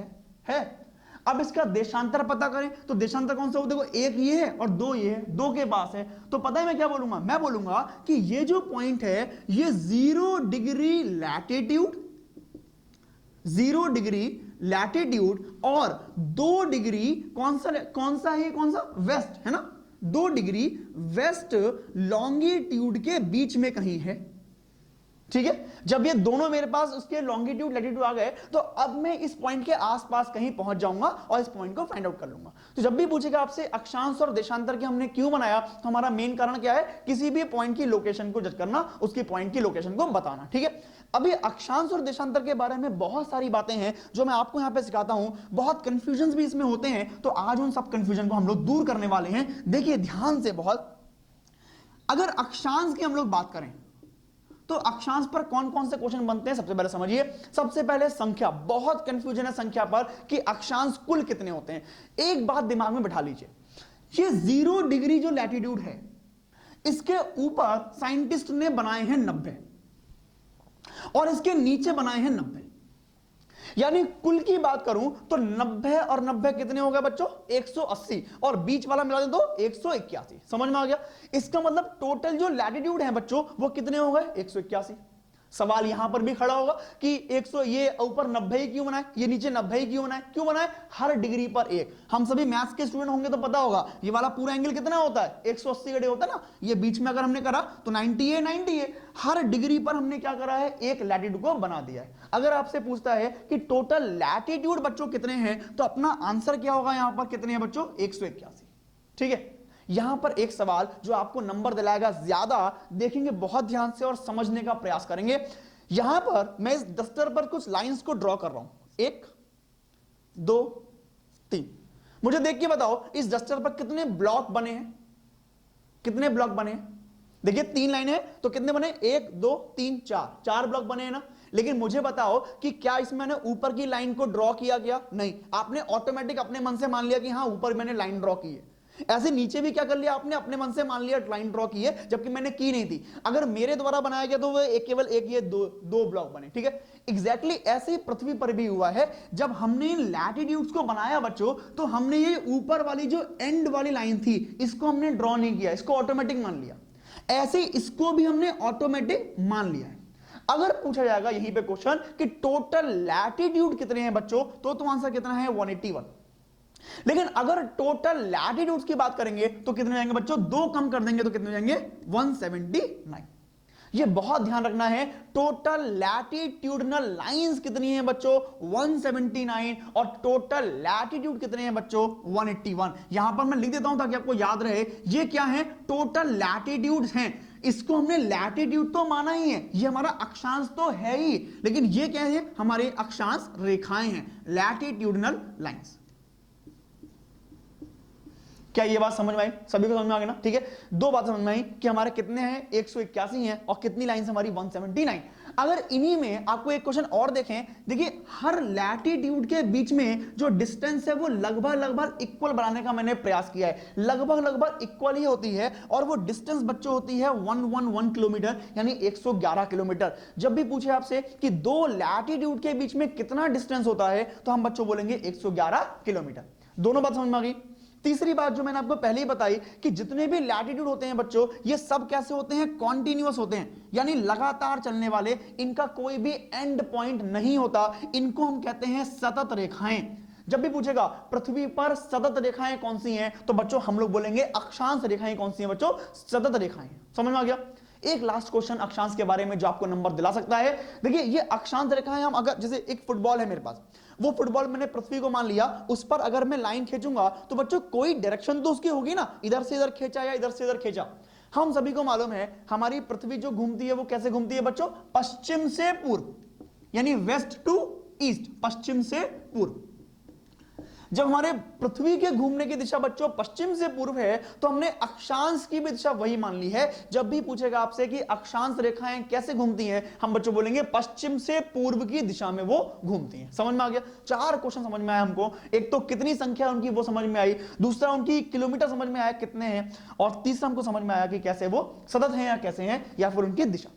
Speaker 1: है। अब इसका देशांतर पता करें तो देशांतर कौन सा हो? देखो एक ये है और 2 ये है, 2 के पास है। तो पता है मैं क्या बोलूंगा? मैं बोलूंगा कि ये जो पॉइंट है ये 0 डिग्री लैटिट्यूड, 0 डिग्री लैटिट्यूड और 2 डिग्री कौन सा है? कौन सा? वेस्ट, है ना? 2 डिग्री वेस्ट लॉन्गिट्यूड के बीच में कहीं है। ठीक है, जब ये दोनों मेरे पास उसके लॉन्गिट्यूड लैटिट्यूड आ गए तो अब मैं इस पॉइंट के आसपास कहीं पहुंच जाऊंगा और इस पॉइंट को फाइंड आउट कर लूंगा। तो जब भी पूछेगा आपसे अक्षांश और देशांतर के हमने क्यों बनाया, तो हमारा मेन कारण क्या है? किसी भी पॉइंट की लोकेशन को जज करना, उसकी पॉइंट की लोकेशन को बताना। ठीक है, अभी अक्षांश और देशांतर के बारे में बहुत सारी बातें हैं जो मैं आपको यहां पे सिखाता हूं, बहुत कंफ्यूजन भी इसमें होते हैं, तो आज उन सब कंफ्यूजन को हम लोग दूर करने वाले हैं। देखिए ध्यान से बहुत, अगर अक्षांश की हम लोग बात करें तो अक्षांश पर कौन कौन से क्वेश्चन बनते हैं सबसे पहले समझिए। सबसे पहले संख्या, बहुत कंफ्यूजन है संख्या पर कि अक्षांश कुल कितने होते हैं। एक बात दिमाग में बिठा लीजिए, ये 0 डिग्री जो लैटिट्यूड है इसके ऊपर साइंटिस्ट ने बनाए हैं 90 और इसके नीचे बनाए हैं 90, यानी कुल की बात करूं तो 90 और 90 कितने हो गए बच्चों? 180, और बीच वाला मिला दे तो 181। समझ में आ गया? इसका मतलब टोटल जो लैटिट्यूड है बच्चों वो कितने हो गए? 181। सवाल यहां पर भी खड़ा होगा कि 100 ये ऊपर 90 ही क्यों बनाए, ये नीचे 90 ही क्यों बनाए? क्यों बनाए? हर डिग्री पर एक। हम सभी मैथ्स के स्टूडेंट होंगे तो पता होगा ये वाला पूरा एंगल कितना होता है? 180 डिग्री होता है ना। ये बीच में अगर हमने करा तो 90 है, 90 है। हर डिग्री पर हमने क्या करा है? एक लैटिट्यूड को बना दिया है। अगर आपसे पूछता है कि टोटल लैटिट्यूड बच्चों कितने हैं, तो अपना आंसर क्या होगा? यहां पर कितने हैं बच्चों? 181। ठीक है, यहां पर एक सवाल जो आपको नंबर दिलाएगा ज्यादा, देखेंगे बहुत ध्यान से और समझने का प्रयास करेंगे। यहां पर मैं इस डस्टर पर कुछ लाइंस को ड्रॉ कर रहा हूं, 1 2 3। मुझे देख के बताओ इस डस्टर पर कितने ब्लॉक बने हैं? कितने ब्लॉक बने हैं? देखिए 3 लाइनें हैं तो कितने बने? 1 2 3 4 ब्लॉक बने हैं ना। लेकिन मुझे बताओ कि क्या इसमें मैंने ऊपर की लाइन को ड्रॉ किया गया? नहीं, आपने ऑटोमेटिक अपने मन से मान लिया कि हां ऊपर मैंने लाइन ड्रॉ की है। ऐसे नीचे भी क्या कर लिया आपने, अपने मन से मान लिया लाइन ड्रॉ की है, जबकि मैंने की नहीं थी। अगर मेरे द्वारा बनाया गया तो वो केवल एक ये दो ब्लॉक बने, ठीक है। एग्जैक्टली ऐसे ही पृथ्वी पर भी हुआ है। जब हमने लैटिट्यूड्स को बनाया बच्चों, तो हमने ये ऊपर वाली जो एंड वाली लाइन थी इसको हमने ड्रॉ नहीं किया, इसको ऑटोमेटिक मान लिया। ऐसे इसको भी हमने ऑटोमेटिक मान लिया है। अगर पूछा जाएगा यहीं पे क्वेश्चन कि टोटल लैटिट्यूड कितने हैं बच्चों, तो आंसर कितना है 181। लेकिन अगर टोटल लैटिट्यूड्स की बात करेंगे तो कितने जाएंगे बच्चों, दो कम कर देंगे तो कितने जाएंगे 179। ये बहुत ध्यान रखना है, टोटल लैटिट्यूडनल लाइंस कितनी है बच्चों 179, और टोटल लैटिट्यूड कितने हैं बच्चों 181। यहां पर मैं लिख देता हूं ताकि आपको याद रहे, ये क्या है, टोटल लैटिट्यूड्स हैं। इसको हमने लैटिट्यूड तो माना ही है, ये हमारा अक्षांश तो है ही, लेकिन ये क्या है, हमारे अक्षांश रेखाएं हैं, लैटिट्यूडनल लाइंस। क्या ये बात समझ में आई, सभी को समझ में आ गया ना, ठीक है। दो बात समझ में आई कि हमारे कितने हैं 181 हैं, और कितनी लाइंस हमारी 179। अगर इन्हीं में आपको एक क्वेश्चन और देखें, देखिए हर लैटिट्यूड के बीच में जो डिस्टेंस है वो लगभग इक्वल बनाने का मैंने प्रयास किया है, लगभग इक्वल ही होती है, और वो डिस्टेंस बच्चों होती है 111 किलोमीटर, यानी 111 किलोमीटर। जब भी पूछे आपसे कि दो लैटिट्यूड के बीच में कितना डिस्टेंस होता है, तो हम बच्चों बोलेंगे 111 किलोमीटर। दोनों बात समझ में आ गई। तीसरी बात जो मैंने आपको पहले ही बताई कि जितने भी लैटिट्यूड होते हैं बच्चों, ये सब कैसे होते हैं, कॉन्टिन्यूअस होते हैं, यानी लगातार चलने वाले, इनका कोई भी एंड पॉइंट नहीं होता, इनको हम कहते हैं सतत रेखाएं। जब भी पूछेगा पृथ्वी पर सतत रेखाएं कौन सी हैं, तो बच्चों हम लोग बोलेंगे अक्षांश रेखाएं कौन सी हैं बच्चों, सतत रेखाएं। समझ में आ गया। एक लास्ट क्वेश्चन अक्षांश के बारे में जो आपको नंबर दिला सकता है, देखिए ये अक्षांश रेखाएं, हम अगर जैसे एक फुटबॉल है मेरे पास, वो फुटबॉल मैंने पृथ्वी को मान लिया, उस पर अगर मैं लाइन खींचूंगा तो बच्चों कोई डायरेक्शन तो उसकी होगी ना, इधर से इधर खींचा या इधर से इधर खींचा। हम सभी को मालूम है हमारी पृथ्वी जो घूमती है वो कैसे घूमती है बच्चों, पश्चिम से पूर्व, यानी वेस्ट टू ईस्ट, पश्चिम से पूर्व। जब हमारे पृथ्वी के घूमने की दिशा बच्चों पश्चिम से पूर्व है, तो हमने अक्षांश की भी दिशा वही मान ली है। जब भी पूछेगा आपसे कि अक्षांश रेखाएं कैसे घूमती हैं, हम बच्चों बोलेंगे पश्चिम से पूर्व की दिशा में वो घूमती हैं। समझ में आ गया। चार क्वेश्चन समझ में आया हमको, एक तो कितनी संख्या उनकी वो समझ में आई, दूसरा उनकी किलोमीटर समझ में आया कितने हैं, और तीसरा हमको समझ में आया कि कैसे वो सतत हैं या कैसे हैं, या फिर उनकी दिशा।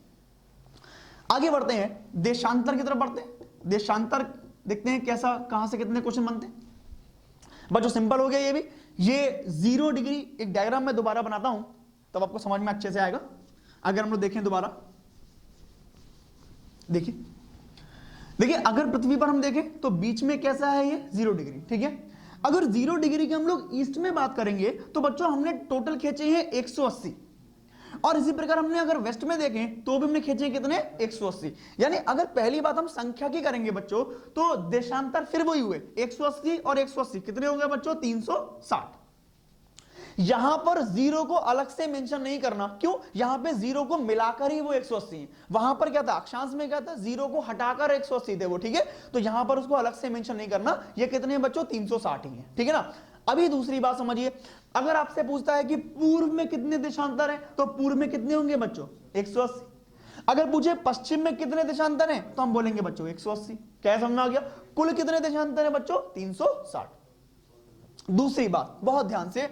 Speaker 1: आगे बढ़ते हैं, देशांतर की तरफ बढ़ते हैं। देशांतर देखते हैं कैसा, कहां से कितने क्वेश्चन बनते हैं बच्चों। सिंपल हो गया ये भी। ये 0 डिग्री, एक डायग्राम मैं दोबारा बनाता हूं तब आपको समझ में अच्छे से आएगा। अगर हम लोग देखें दोबारा, देखिए अगर पृथ्वी पर हम देखें तो बीच में कैसा है ये 0 डिग्री, ठीक है। अगर 0 डिग्री की हम लोग ईस्ट में बात करेंगे तो बच्चों हमने टोटल खींचे हैं 180, और इसी प्रकार हमने अगर वेस्ट में देखें तो भी हमने खींचे कितने 180। यानी अगर पहली बात हम संख्या की करेंगे बच्चों, तो देशांतर फिर वही हुए 180 और 180 कितने हो गए बच्चों 360। यहां पर 0 को अलग से मेंशन नहीं करना, क्यों, यहां पे 0 को मिलाकर ही वो 180 है। वहां पर क्या था, अक्षांश में क्या था, 0 को हटाकर 180 थे वो, ठीक है। तो यहां पर उसको अलग से मेंशन नहीं करना, ये कितने बच्चों 360 ही है, ठीक है ना। अभी दूसरी बात समझिए, अगर आपसे पूछता है कि पूर्व में कितने देशांतर हैं, तो पूर्व में कितने होंगे बच्चों 180। अगर पूछे पश्चिम में कितने देशांतर हैं, तो हम बोलेंगे बच्चों 180। क्या समझ में आ गया। कुल कितने देशांतर हैं बच्चों 360। दूसरी बात बहुत ध्यान से,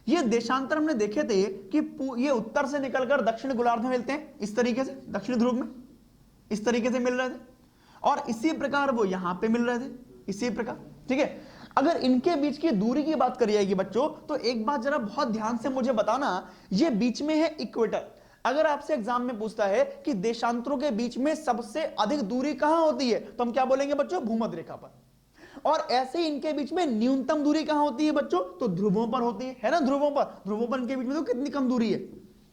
Speaker 1: ये देशांतर हमने देखे थे कि ये उत्तर से निकलकर दक्षिण गोलार्ध में मिलते हैं, इस तरीके से दक्षिण ध्रुव में इस तरीके से मिल रहे थे, और इसी प्रकार वो यहां पे मिल रहे थे इसी प्रकार, ठीक है। अगर इनके बीच की दूरी की बात करी जाएगी बच्चों, तो एक बात जरा बहुत ध्यान से मुझे बताना, ये बीच में है इक्वेटर। अगर आपसे एग्जाम में पूछता है कि देशांतरों के बीच में सबसे अधिक दूरी कहां होती है, तो हम क्या बोलेंगे बच्चों भूमध्य रेखा पर। और ऐसे ही इनके बीच में न्यूनतम दूरी कहां होती है बच्चों, तो ध्रुवों पर होती है ना, ध्रुवों पर इनके बीच में तो कितनी कम दूरी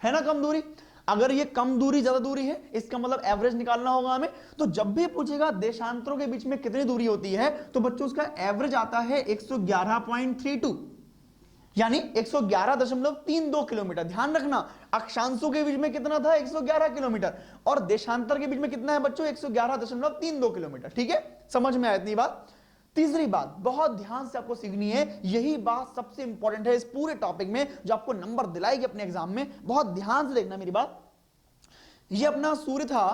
Speaker 1: है ना, कम दूरी। अगर ये कम दूरी ज्यादा दूरी है, इसका मतलब एवरेज निकालना होगा हमें। तो जब भी पूछेगा देशांतरों के बीच में कितनी दूरी होती है, तो बच्चों उसका एवरेज आता है 111.32, यानी 111.32 किलोमीटर। ध्यान रखना, अक्षांशों के बीच में कितना था 111 किलोमीटर, और देशांतर के बीच में कितना है बच्चों 111.32 किलोमीटर, ठीक है। समझ में आया इतनी बात। तीसरी बात बहुत ध्यान से आपको सीखनी है, यही बात सबसे इंपॉर्टेंट है इस पूरे टॉपिक में, जो आपको नंबर दिलाएगी अपने एग्जाम में। बहुत ध्यान से देखना मेरी बात। ये अपना सूर्य था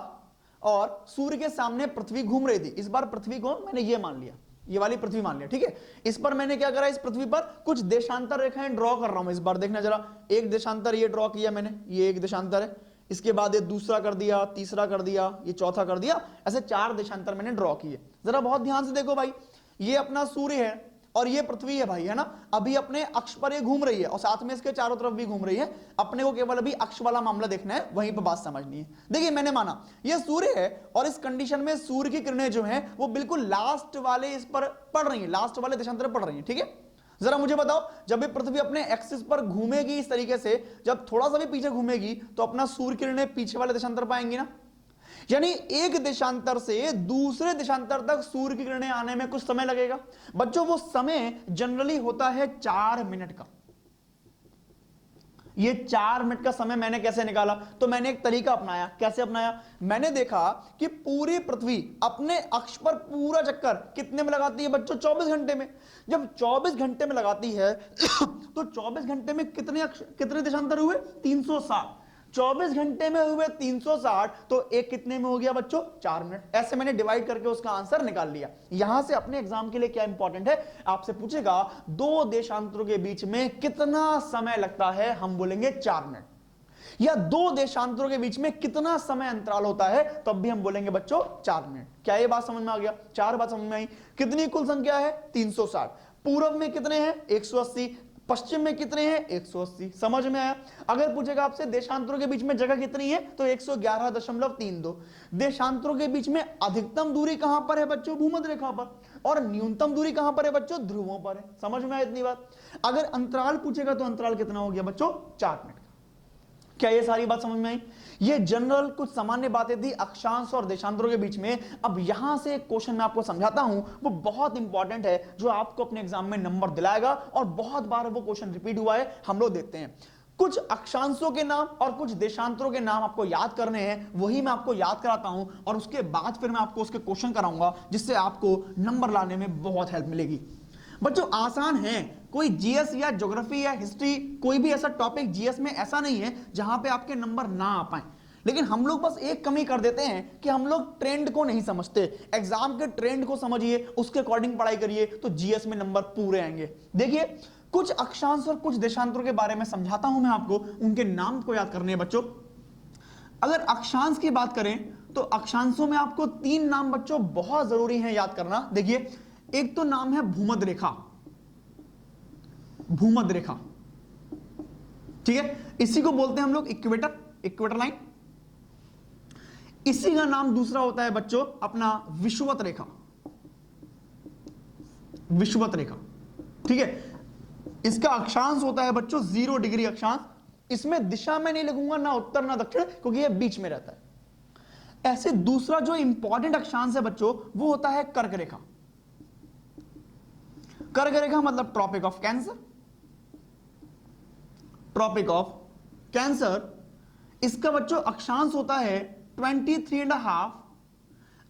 Speaker 1: और सूर्य के सामने पृथ्वी घूम रही थी। इस बार पृथ्वी को मैंने ये मान लिया, ये वाली पृथ्वी मान लिया, ठीक है। इस पर मैंने क्या करा, इस पृथ्वी पर कुछ देशांतर रेखाएं ड्रॉ कर रहा हूं इस बार। देखना जरा, एक देशांतर ये ड्रॉ किया मैंने, ये एक देशांतर है, इसके बाद ये दूसरा कर दिया, तीसरा कर दिया, ये चौथा कर दिया, ऐसे 4 देशांतर मैंने ड्रॉ किए। जरा बहुत ध्यान से देखो भाई, ये अपना सूर्य है और ये पृथ्वी है भाई, है ना। अभी अपने अक्ष पर ये घूम रही है और साथ में इसके चारों तरफ भी घूम रही है। अपने को केवल अभी अक्ष वाला मामला देखना है, वहीं पर बात समझनी है। देखिए मैंने माना ये सूर्य है और इस कंडीशन में सूर्य की किरणें जो हैं वो बिल्कुल लास्ट वाले इस पर पड़ रही है, लास्ट वाले देशांतर पड़ रही है, ठीक है। जरा मुझे बताओ, जब ये पृथ्वी अपने एक्सिस पर घूमेगी इस तरीके से, जब थोड़ा सा भी पीछे घूमेगी तो अपना सूर्य किरणें पीछे वाले देशांतर पाएंगी ना। यानी एक देशांतर से दूसरे देशांतर तक सूर्य की किरणें आने में कुछ समय लगेगा बच्चों। वो समय जनरली होता है 4 मिनट का। ये 4 मिनट का समय मैंने कैसे निकाला, तो मैंने एक तरीका अपनाया। कैसे अपनाया, मैंने देखा कि पूरी पृथ्वी अपने अक्ष पर पूरा चक्कर कितने में लगाती है बच्चों, 24 घंटे में। जब 24 घंटे में लगाती है तो 24 घंटे में कितने देशांतर हुए, 360। 24 घंटे में हुए 360, तो एक कितने में हो गया बच्चों, 4 मिनट। ऐसे मैंने डिवाइड करके उसका आंसर निकाल लिया। यहां से अपने एग्जाम के लिए क्या इंपॉर्टेंट है, आपसे पूछेगा 2 देशांतरों के बीच में कितना समय लगता है, हम बोलेंगे 4 मिनट। या 2 देशांतरों के बीच में कितना समय अंतराल होता है, तब भी हम बोलेंगे बच्चों 4 मिनट। क्या ये बात समझ में आ गया, 4 बात समझ में आई। कितनी कुल संख्या है, 360। पूर्व में कितने हैं, 180। पश्चिम में कितने हैं, 180। समझ में आया। अगर पूछेगा आपसे देशांतरों के बीच में जगह कितनी है, तो 111.32। देशांतरों के बीच में अधिकतम दूरी कहां पर है बच्चों, भूमध्य रेखा पर, और न्यूनतम दूरी कहां पर है बच्चों, ध्रुवों पर है। समझ में आया इतनी बात। अगर अंतराल पूछेगा तो अंतराल कितना हो गया बच्चों, 4 मिनट। क्या ये सारी बात समझ में आई। ये जनरल कुछ सामान्य बातें थी अक्षांश और देशांतरों के बीच में। अब यहां से एक क्वेश्चन मैं आपको समझाता हूं, वो बहुत इंपॉर्टेंट है, जो आपको अपने एग्जाम में नंबर दिलाएगा, और बहुत बार वो क्वेश्चन रिपीट हुआ है। हम लोग देखते हैं। कुछ अक्षांशों के नाम और कुछ देशांतरों के नाम आपको याद करने हैं, वही मैं आपको याद कराता हूं, और उसके बाद फिर मैं आपको उसके क्वेश्चन कराऊंगा, जिससे आपको नंबर लाने में बहुत हेल्प मिलेगी। बच्चों आसान है, कोई जीएस या ज्योग्राफी या हिस्ट्री, कोई भी ऐसा टॉपिक जीएस में ऐसा नहीं है जहां पे आपके नंबर ना आ पाए। लेकिन हम लोग बस एक कमी कर देते हैं कि हम लोग ट्रेंड को नहीं समझते। एग्जाम के ट्रेंड को समझिए, उसके अकॉर्डिंग पढ़ाई करिए, तो जीएस में नंबर पूरे आएंगे। देखिए कुछ अक्षांश और कुछ देशांतरों के बारे में समझाता हूं मैं आपको, उनके नाम को याद करने हैं बच्चों। अगर अक्षांश की बात करें तो अक्षांशों में आपको 3 नाम बच्चों बहुत जरूरी है याद करना। देखिए एक तो नाम है भूमध्य रेखा, भूमध्य रेखा, ठीक है। इसी को बोलते हैं हम लोग इक्वेटर, इक्वेटर लाइन। इसी का नाम दूसरा होता है बच्चों अपना विषुवत रेखा, विषुवत रेखा, ठीक है। इसका अक्षांश होता है बच्चों 0 डिग्री अक्षांश। इसमें दिशा में नहीं लिखूंगा, ना उत्तर ना दक्षिण, क्योंकि ये बीच में रहता है। ऐसे दूसरा जो इंपॉर्टेंट अक्षांश है बच्चों, वो होता है कर्क रेखा। कर्क रेखा मतलब Tropic of Cancer, Tropic of Cancer. इसका बच्चों अक्षांश होता है 23.5।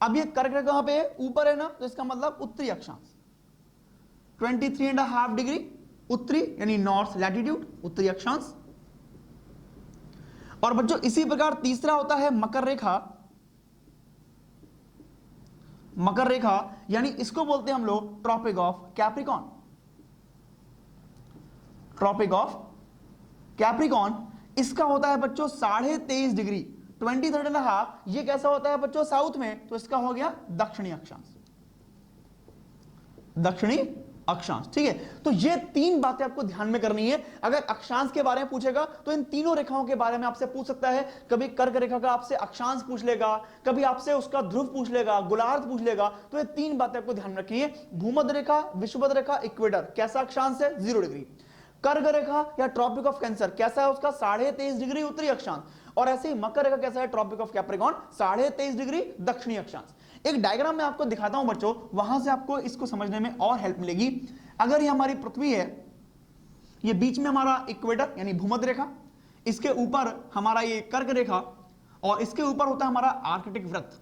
Speaker 1: अब ये कर्क रेखा कहां पे है, ऊपर है ना, तो इसका मतलब उत्तरी अक्षांश, 23.5 डिग्री उत्तरी, यानी नॉर्थ लैटिट्यूड, उत्तरी अक्षांश। और बच्चों इसी प्रकार तीसरा होता है मकर रेखा, मकर रेखा, यानी इसको बोलते हैं हम लोग Tropic of Capricorn, Tropic of Capricorn. इसका होता है बच्चों 23.5 डिग्री, 23.5। ये कैसा होता है बच्चों, साउथ में, तो इसका हो गया दक्षिणी अक्षांश, दक्षिणी अक्षांश, ठीक है। तो ये 3 बातें आपको ध्यान में करनी है। अगर अक्षांश के बारे में पूछेगा तो इन तीनों रेखाओं के बारे में आपसे पूछ सकता है। कभी कर्क रेखा का आपसे अक्षांश पूछ लेगा, कभी आपसे उसका ध्रुव पूछ लेगा, गोलार्ध पूछ लेगा। तो ये 3 बातें आपको ध्यान रखनी है। भूमध्य रेखा, विषुवत रेखा, इक्वेटर, कैसा अक्षांश है, 0 डिग्री। कर्क रेखा या ट्रॉपिक ऑफ कैंसर कैसा है, उसका 23.5 डिग्री उत्तरी अक्षांश। और ऐसे ही मकर रेखा कैसा है, ट्रॉपिक ऑफ कैप्रिकॉन, 23.5 डिग्री दक्षिणी अक्षांश। एक डायग्राम में आपको दिखाता हूं बच्चों, वहां से आपको इसको समझने में और हेल्प मिलेगी। अगर ये हमारी पृथ्वी है, ये बीच में हमारा इक्वेटर यानी भूमध्य रेखा, इसके ऊपर हमारा ये कर्क रेखा, और इसके ऊपर होता है हमारा आर्कटिक वृत्त।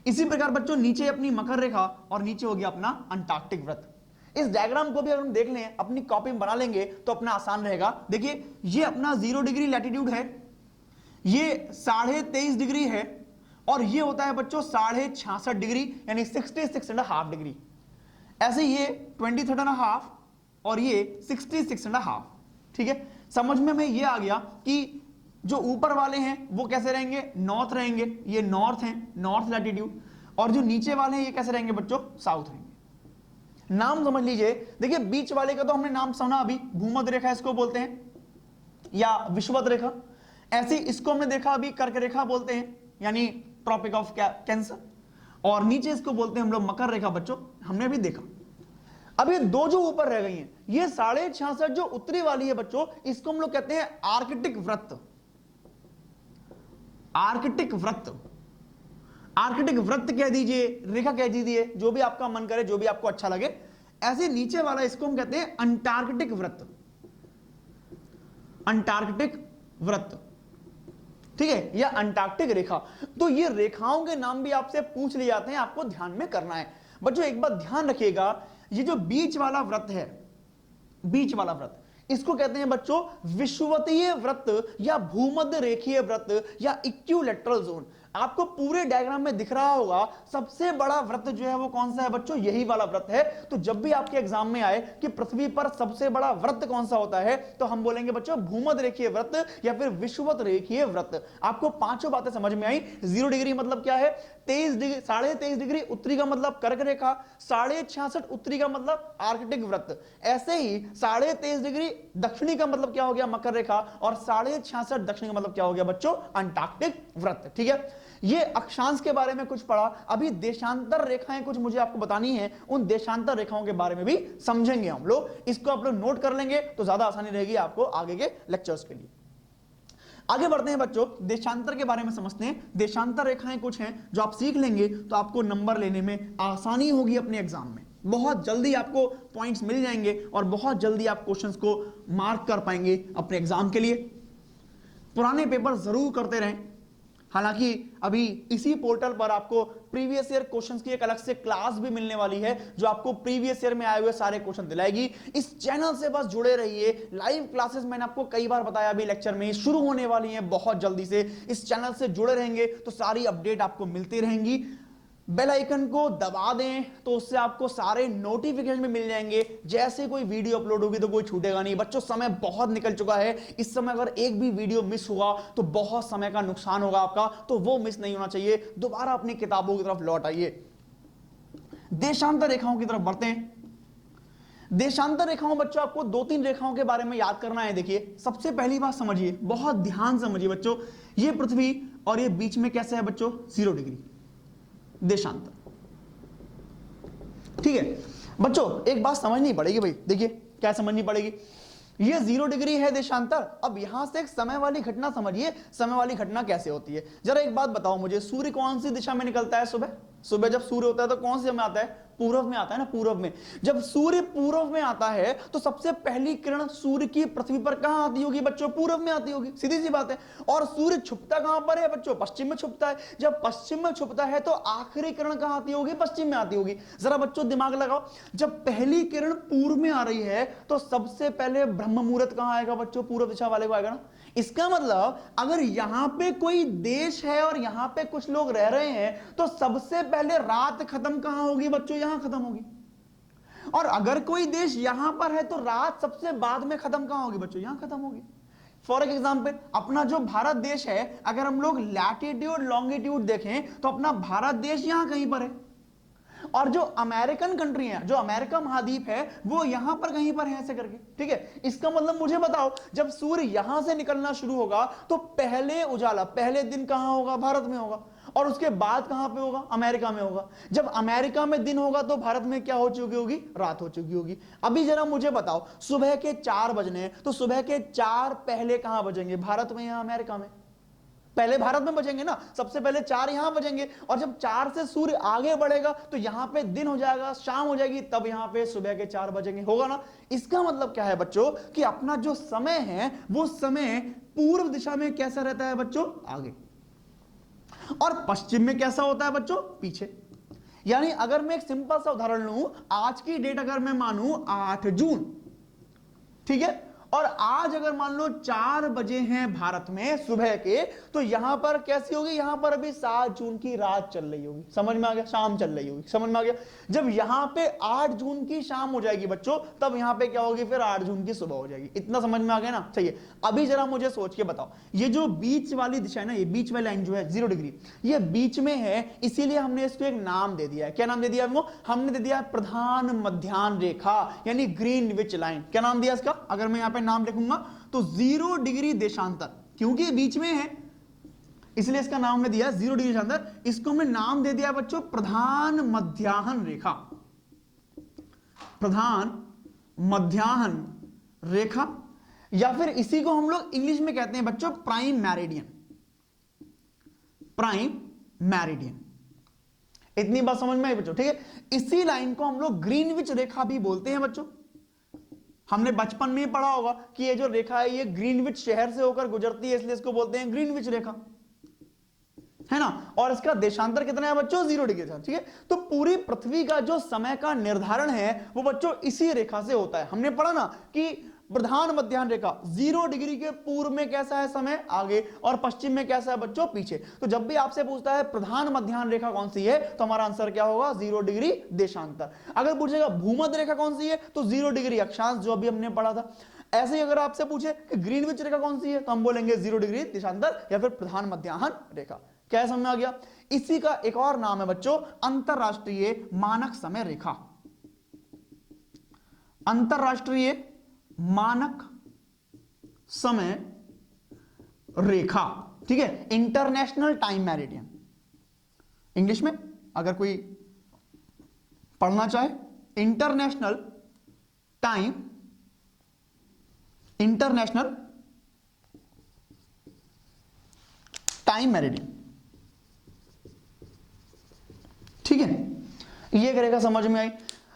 Speaker 1: इसी प्रकार बच्चों नीचे अपनी मकर रेखा और नीचे हो गया अपना अंटार्कटिक वृत्त। इस डायग्राम को भी अगर हम देख लें, अपनी कॉपी में बना लेंगे तो अपना आसान रहेगा। देखिए ये अपना 0 डिग्री लैटिट्यूड है, ये 23.5 डिग्री है, और ये होता है बच्चों 66.5 डिग्री, यानी 66.5 डिग्री। ऐसे ये 23.5 और ये 66.5। ठीक है, समझ में हमें ये आ गया कि जो ऊपर वाले हैं वो कैसे रहेंगे, नॉर्थ रहेंगे, ये नॉर्थ हैं, नॉर्थ लैटिट्यूड, और जो नीचे वाले हैं ये कैसे रहेंगे बच्चों, साउथ रहेंगे। नाम समझ लीजिए, देखिए बीच वाले का तो हमने नाम सुना अभी, भूमध्य रेखा इसको बोलते हैं, या विषुवत रेखा। ऐसे इसको हमने देखा अभी, कर्क रेखा बोलते हैं, यानी ट्रॉपिक ऑफ कैंसर। और नीचे इसको बोलते हैं हम लोग मकर रेखा बच्चों, हमने भी देखा। अब ये दो जो ऊपर रह गई हैं, ये 66.5 जो उत्तरी वाली है बच्चों, इसको हम लोग कहते हैं आर्कटिक वृत्त। आर्कटिक वृत्त, आर्कटिक वृत्त कह दीजिए, रेखा कह दीजिए, जो भी आपका मन करे, जो भी आपको अच्छा लगे। ऐसे नीचे वाला इसको हम कहते हैं अंटार्कटिक वृत्त, अंटार्कटिक वृत्त। ठीक है, या अंटार्कटिक रेखा। तो ये रेखाओं के नाम भी आपसे पूछ लिए जाते हैं, आपको ध्यान में करना है बच्चों। एक बात ध्यान रखिएगा, ये जो बीच वाला वृत्त है, बीच वाला वृत्त, इसको कहते हैं बच्चों विषुवतीय वृत्त, या भूमध्य रेखीय वृत्त, या इक्विलैटरल जोन। आपको पूरे डायग्राम में दिख रहा होगा, सबसे बड़ा वृत्त जो है वो कौन सा है बच्चों, यही वाला वृत्त है। तो जब भी आपके एग्जाम में आए कि पृथ्वी पर सबसे बड़ा वृत्त कौन सा होता है, तो हम बोलेंगे बच्चों भूमध्य रेखीय वृत्त या फिर विषुवत रेखीय वृत्त। आपको पांचों बातें समझ में आई। 0 डिग्री मतलब क्या है, 23 डिग्री, 23.5 डिग्री उत्तरी का मतलब कर्क रेखा, 66.5 उत्तरी का मतलब आर्कटिक वृत्त। ऐसे ही 23.5 डिग्री दक्षिणी का मतलब क्या हो गया, मकर रेखा, और 66.5 दक्षिणी का मतलब क्या हो गया बच्चों, अंटार्कटिक वृत्त। ठीक है, ये अक्षांश के बारे में कुछ पढ़ा। अभी देशांतर रेखाएं कुछ मुझे आपको बतानी है, उन देशांतर रेखाओं के बारे में भी समझेंगे हम लोग। इसको आप लोग नोट कर लेंगे तो ज्यादा आसानी रहेगी आपको आगे के लेक्चर्स के लिए। आगे बढ़ते हैं बच्चों, देशांतर के बारे में समझते हैं। देशांतर रेखाएं कुछ हैं जो आप सीख लेंगे तो आपको नंबर लेने में आसानी होगी अपने एग्जाम में। बहुत जल्दी आपको पॉइंट्स मिल जाएंगे और बहुत जल्दी आप क्वेश्चंस को मार्क कर पाएंगे अपने एग्जाम के लिए। पुराने पेपर जरूर करते रहें। हालांकि अभी इसी पोर्टल पर आपको प्रीवियस ईयर क्वेश्चंस की एक अलग से क्लास भी मिलने वाली है, जो आपको प्रीवियस ईयर में आए हुए सारे क्वेश्चन दिलाएगी। इस चैनल से बस जुड़े रहिए। लाइव क्लासेस मैंने आपको कई बार बताया, अभी लेक्चर में शुरू होने वाली हैं बहुत जल्दी से। इस चैनल से जुड़े रहेंगे तो सारी अपडेट आपको मिलती रहेंगी। बेल आइकन को दबा दें तो उससे आपको सारे नोटिफिकेशन भी मिल जाएंगे। जैसे कोई वीडियो अपलोड होगी तो कोई छूटेगा नहीं। बच्चों समय बहुत निकल चुका है, इस समय अगर एक भी वीडियो मिस हुआ तो बहुत समय का नुकसान होगा आपका, तो वो मिस नहीं होना चाहिए। दोबारा अपनी किताबों की तरफ लौट आइए। देशांतर रेखाओं की तरफ बढ़ते हैं। देशांतर रेखाओं बच्चों आपको 2-3 रेखाओं के बारे में याद करना है। देखिए, सबसे पहली बात समझिए, बहुत ध्यान समझिए बच्चों, ये पृथ्वी और ये बीच में कैसे है बच्चों, 0 डिग्री देशांतर। ठीक है बच्चों, एक बात समझनी पड़ेगी भाई। देखिए क्या समझनी पड़ेगी, ये 0 डिग्री है देशांतर। अब यहां से एक समय वाली घटना समझिए, समय वाली घटना कैसे होती है। जरा एक बात बताओ मुझे, सूर्य कौन सी दिशा में निकलता है सुबह? सुबह जब सूर्य होता है तो कौन सी दिशा में आता है? पूर्व में आता है ना, पूर्व में। जब सूर्य पूर्व में आता है तो सबसे पहली किरण सूर्य की पृथ्वी पर कहां आती होगी बच्चों? पूर्व में आती होगी, सीधी सी बात है। और सूर्य छुपता कहां पर है बच्चों? पश्चिम में छुपता है। जब पश्चिम में छुपता है तो आखिरी किरण कहां आती होगी? पश्चिम में आती होगी। जरा बच्चों दिमाग लगाओ, जब पहली किरण पूर्व में आ रही है तो सबसे पहले ब्रह्म मुहूर्त कहां आएगा बच्चों? पूर्व दिशा वाले को आएगा ना। इसका मतलब अगर यहां पे कोई देश है और यहां पे कुछ लोग रह रहे हैं तो सबसे पहले रात खत्म कहां होगी बच्चों? यहां खत्म होगी। और अगर कोई देश यहां पर है तो रात सबसे बाद में खत्म कहां होगी बच्चों? यहां खत्म होगी। फॉर एग्जाम्पल, अपना जो भारत देश है, अगर हम लोग लैटिट्यूड लॉन्गिट्यूड देखें तो अपना भारत देश यहां कहीं पर है, और जो अमेरिकन कंट्री है, जो अमेरिका महाद्वीप है, वो यहां पर कहीं पर है, ऐसे करके। ठीक है, इसका मतलब मुझे बताओ, जब सूर्य यहां से निकलना शुरू होगा तो पहले उजाला, पहले दिन कहां होगा? भारत में होगा। और उसके बाद कहां पे होगा? अमेरिका में होगा। जब अमेरिका में दिन होगा तो भारत में क्या हो चुकी होगी? रात हो चुकी होगी। अभी जरा मुझे बताओ, सुबह के 4 बजने, तो सुबह के 4 पहले कहां बजेंगे? भारत में या अमेरिका में? पहले भारत में बजेंगे ना, सबसे पहले 4 यहां बजेंगे। और जब 4 से सूर्य आगे बढ़ेगा तो यहां पे दिन हो जाएगा, शाम हो जाएगी, तब यहां पे सुबह के 4 बजेंगे, होगा ना। इसका मतलब क्या है बच्चों कि अपना जो समय है वो समय पूर्व दिशा में कैसा रहता है बच्चों? आगे। और पश्चिम में कैसा होता है बच्चों? पीछे। यानी अगर मैं एक सिंपल सा उदाहरण लूं, आज की डेट अगर मैं मानूं 8 जून, ठीक है, और आज अगर मान लो 4 बजे हैं भारत में सुबह के, तो यहां पर कैसी होगी, यहां पर अभी 7 जून की रात चल रही होगी, समझ में आ गया, शाम चल रही होगी, समझ में आ गया। जब यहां पे 8 जून की शाम हो जाएगी बच्चों, तब यहां पे क्या होगी, फिर 8 जून की सुबह हो जाएगी। इतना समझ में आ गया ना, चाहिए। अभी जरा मुझे सोच के बताओ, ये जो बीच वाली दिशा है ना, ये बीच वाली लाइन जो है 0 डिग्री, ये बीच में है, इसीलिए हमने इसको एक नाम दे दिया है। क्या नाम दे दिया हमने दे दिया प्रधान मध्याह्न रेखा, यानी ग्रीनविच लाइन। क्या नाम दिया इसका, अगर मैं यहां पे नाम लिखूंगा तो 0 डिग्री देशांतर, क्योंकि ये बीच में है इसलिए इसका नाम हमने दिया 0 डिग्री देशांतर। इसको हमने नाम दे दिया बच्चों प्रधान मध्याह्न रेखा, प्रधान मध्याह्न रेखा, या फिर इसी को हम लोग इंग्लिश में कहते हैं बच्चों प्राइम मेरिडियन, प्राइम मेरिडियन। इतनी बात समझ में आई बच्चों, ठीक है। इसी लाइन को हम लोग ग्रीनविच रेखा भी बोलते हैं बच्चों। हमने बचपन में ही पढ़ा होगा कि ये जो रेखा है ये ग्रीनविच शहर से होकर गुजरती है, इसलिए इसको बोलते हैं ग्रीनविच रेखा, है ना। और इसका देशांतर कितना है बच्चों, 0 डिग्री, ठीक है। तो पूरी पृथ्वी का जो समय का निर्धारण है वो बच्चों इसी रेखा से होता है। हमने पढ़ा ना कि प्रधान मध्याह्न रेखा 0 डिग्री के पूर्व में कैसा है समय, आगे, और पश्चिम में कैसा है बच्चों, पीछे। तो जब भी आपसे पूछता है प्रधान मध्याह्न रेखा कौन सी है, तो हमारा आंसर क्या होगा, 0 डिग्री देशांतर। अगर पूछेगा भूमध्य रेखा कौन सी है, तो 0 डिग्री अक्षांश, जो अभी हमने पढ़ा था। ऐसे ही अगर आपसे पूछे कि ग्रीनविच रेखा कौन सी है, तो हम बोलेंगे 0 डिग्री देशांतर या फिर प्रधान मध्याह्न रेखा। क्या समझ में आ गया। इसी का एक और नाम है बच्चों अंतरराष्ट्रीय मानक समय रेखा, अंतरराष्ट्रीय मानक समय रेखा, ठीक है, इंटरनेशनल टाइम मेरिडियन। इंग्लिश में अगर कोई पढ़ना चाहे, international time, international time meridian, ठीक है। ये रेखा समझ में आई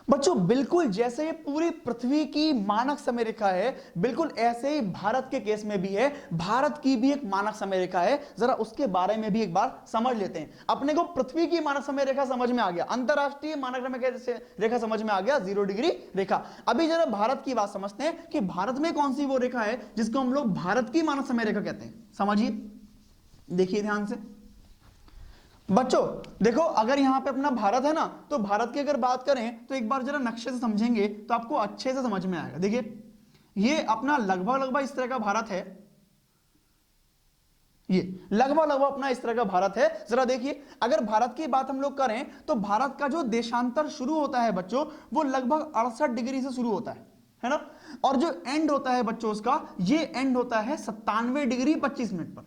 Speaker 1: बच्चों। बिल्कुल जैसे ये पूरी पृथ्वी की मानक समय रेखा है, बिल्कुल ऐसे ही भारत के केस में भी है। भारत की भी एक मानक समय रेखा है, जरा उसके बारे में भी एक बार समझ लेते हैं। अपने को पृथ्वी की मानक समय रेखा समझ में आ गया, अंतरराष्ट्रीय मानक समय रेखा समझ में आ गया, 0 डिग्री रेखा। अभी जरा भारत की बात समझते हैं कि भारत में कौन सी वो रेखा है जिसको हम लोग भारत की मानक समय रेखा कहते हैं। समझिए, देखिए ध्यान से बच्चों। देखो अगर यहां पे अपना भारत है ना, तो भारत की अगर बात करें तो एक बार जरा नक्शे से समझेंगे तो आपको अच्छे से समझ में आएगा। देखिए ये अपना लगभग इस तरह का भारत है, ये लगभग अपना इस तरह का भारत है। जरा देखिए, अगर भारत की बात हम लोग करें तो भारत का जो देशांतर शुरू होता है बच्चों, वो लगभग 68 डिग्री से शुरू होता है ना। और जो एंड होता है बच्चों उसका, ये एंड होता है 97 डिग्री 25 मिनट पर,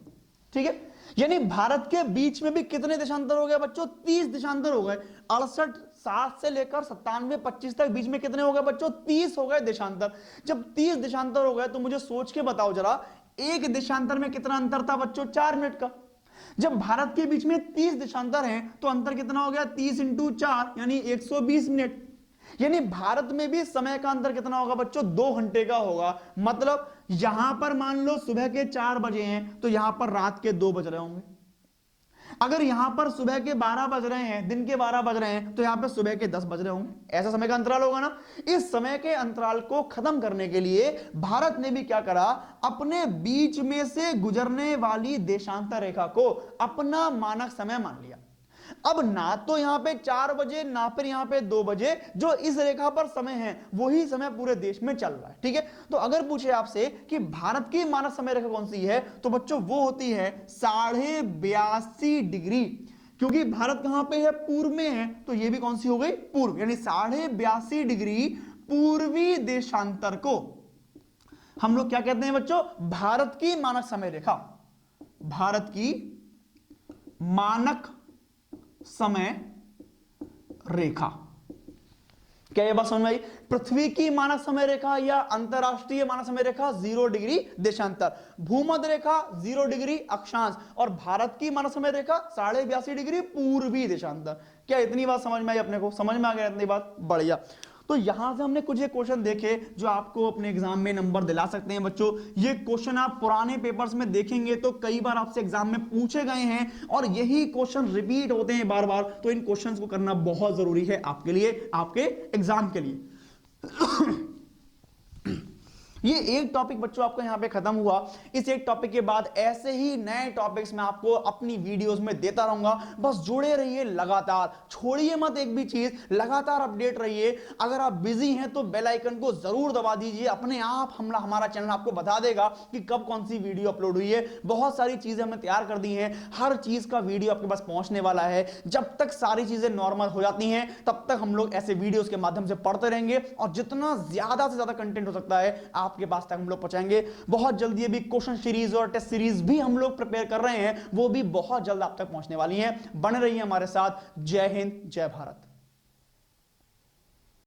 Speaker 1: ठीक है। यानी भारत के बीच में भी कितने देशांतर हो गए बच्चों, 30 देशांतर हो गए। 68 7 से लेकर 97 25 तक बीच में कितने हो गए बच्चों, 30 हो गए देशांतर। जब 30 देशांतर हो गए तो मुझे सोच के बताओ जरा, एक देशांतर में कितना अंतर था बच्चों, 4 मिनट का। जब भारत के बीच में 30 देशांतर हैं तो अंतर कितना हो गया, 30 × 4 यानी 120 मिनट। यानी भारत में भी समय का अंतर कितना होगा बच्चों, 2 घंटे का होगा। मतलब यहां पर मान लो सुबह के 4 बजे हैं तो यहां पर रात के 2 बज रहे होंगे। अगर यहां पर सुबह के 12 बज रहे हैं, दिन के 12 बज रहे हैं, तो यहां पर सुबह के 10 बज रहे होंगे। ऐसा समय का अंतराल होगा ना। इस समय के अंतराल को खत्म करने के लिए भारत ने भी क्या करा, अपने बीच में से गुजरने वाली देशांतर रेखा को अपना मानक समय मान लिया। अब ना तो यहां पे 4 बजे ना फिर यहां पे 2 बजे, जो इस रेखा पर समय है वही समय पूरे देश में चल रहा है, ठीक है। तो अगर पूछे आपसे कि भारत की मानक समय रेखा कौन सी है, तो बच्चों वो होती है 82.5 डिग्री। क्योंकि भारत कहां पे है, पूर्व में है, तो ये भी कौन सी हो गई, पूर्व, यानी 82.5 डिग्री पूर्वी देशांतर को हम लोग क्या कहते हैं बच्चों, भारत की मानक समय रेखा। भारत की मानक समय रेखा। क्या ये बात समझ में आई। पृथ्वी की मानक समय रेखा या अंतरराष्ट्रीय मानक समय रेखा 0 डिग्री देशांतर, भूमध्य रेखा 0 डिग्री अक्षांश, और भारत की मानक समय रेखा 82.5 डिग्री पूर्वी देशांतर। क्या इतनी बात समझ में आई अपने को, समझ में आ गया इतनी बात, बढ़िया। तो यहां से हमने कुछ क्वेश्चन देखे जो आपको अपने एग्जाम में नंबर दिला सकते हैं बच्चों। ये क्वेश्चन आप पुराने पेपर्स में देखेंगे तो कई बार आपसे एग्जाम में पूछे गए हैं और यही क्वेश्चन रिपीट होते हैं बार बार। तो इन क्वेश्चंस को करना बहुत जरूरी है आपके लिए, आपके एग्जाम के लिए। ये एक टॉपिक बच्चों आपको यहां पे खत्म हुआ। इस एक टॉपिक के बाद ऐसे ही नए टॉपिक्स मैं आपको अपनी वीडियोस में देता रहूंगा। बस जुड़े रहिए लगातार, छोड़िए मत एक भी चीज, लगातार अपडेट रहिए। अगर आप बिजी हैं तो बेल आइकन को जरूर दबा दीजिए, अपने आप हमारा चैनल आपको बता देगा कि कब कौन सी वीडियो अपलोड हुई है। बहुत सारी चीजें हमने तैयार कर दी हैं, हर चीज का वीडियो आपके पास पहुंचने वाला है। जब तक सारी चीजें नॉर्मल हो जाती हैं तब तक हम लोग ऐसे वीडियोस के माध्यम से पढ़ते रहेंगे और जितना ज्यादा से ज्यादा कंटेंट हो सकता है आपके पास तक हम लोग पहुंचाएंगे। बहुत जल्दी अभी क्वेश्चन सीरीज और टेस्ट सीरीज भी हम लोग प्रिपेयर कर रहे हैं, वो भी बहुत जल्द आप तक पहुंचने वाली हैं। बने रहिए हमारे साथ। जय हिंद, जय भारत।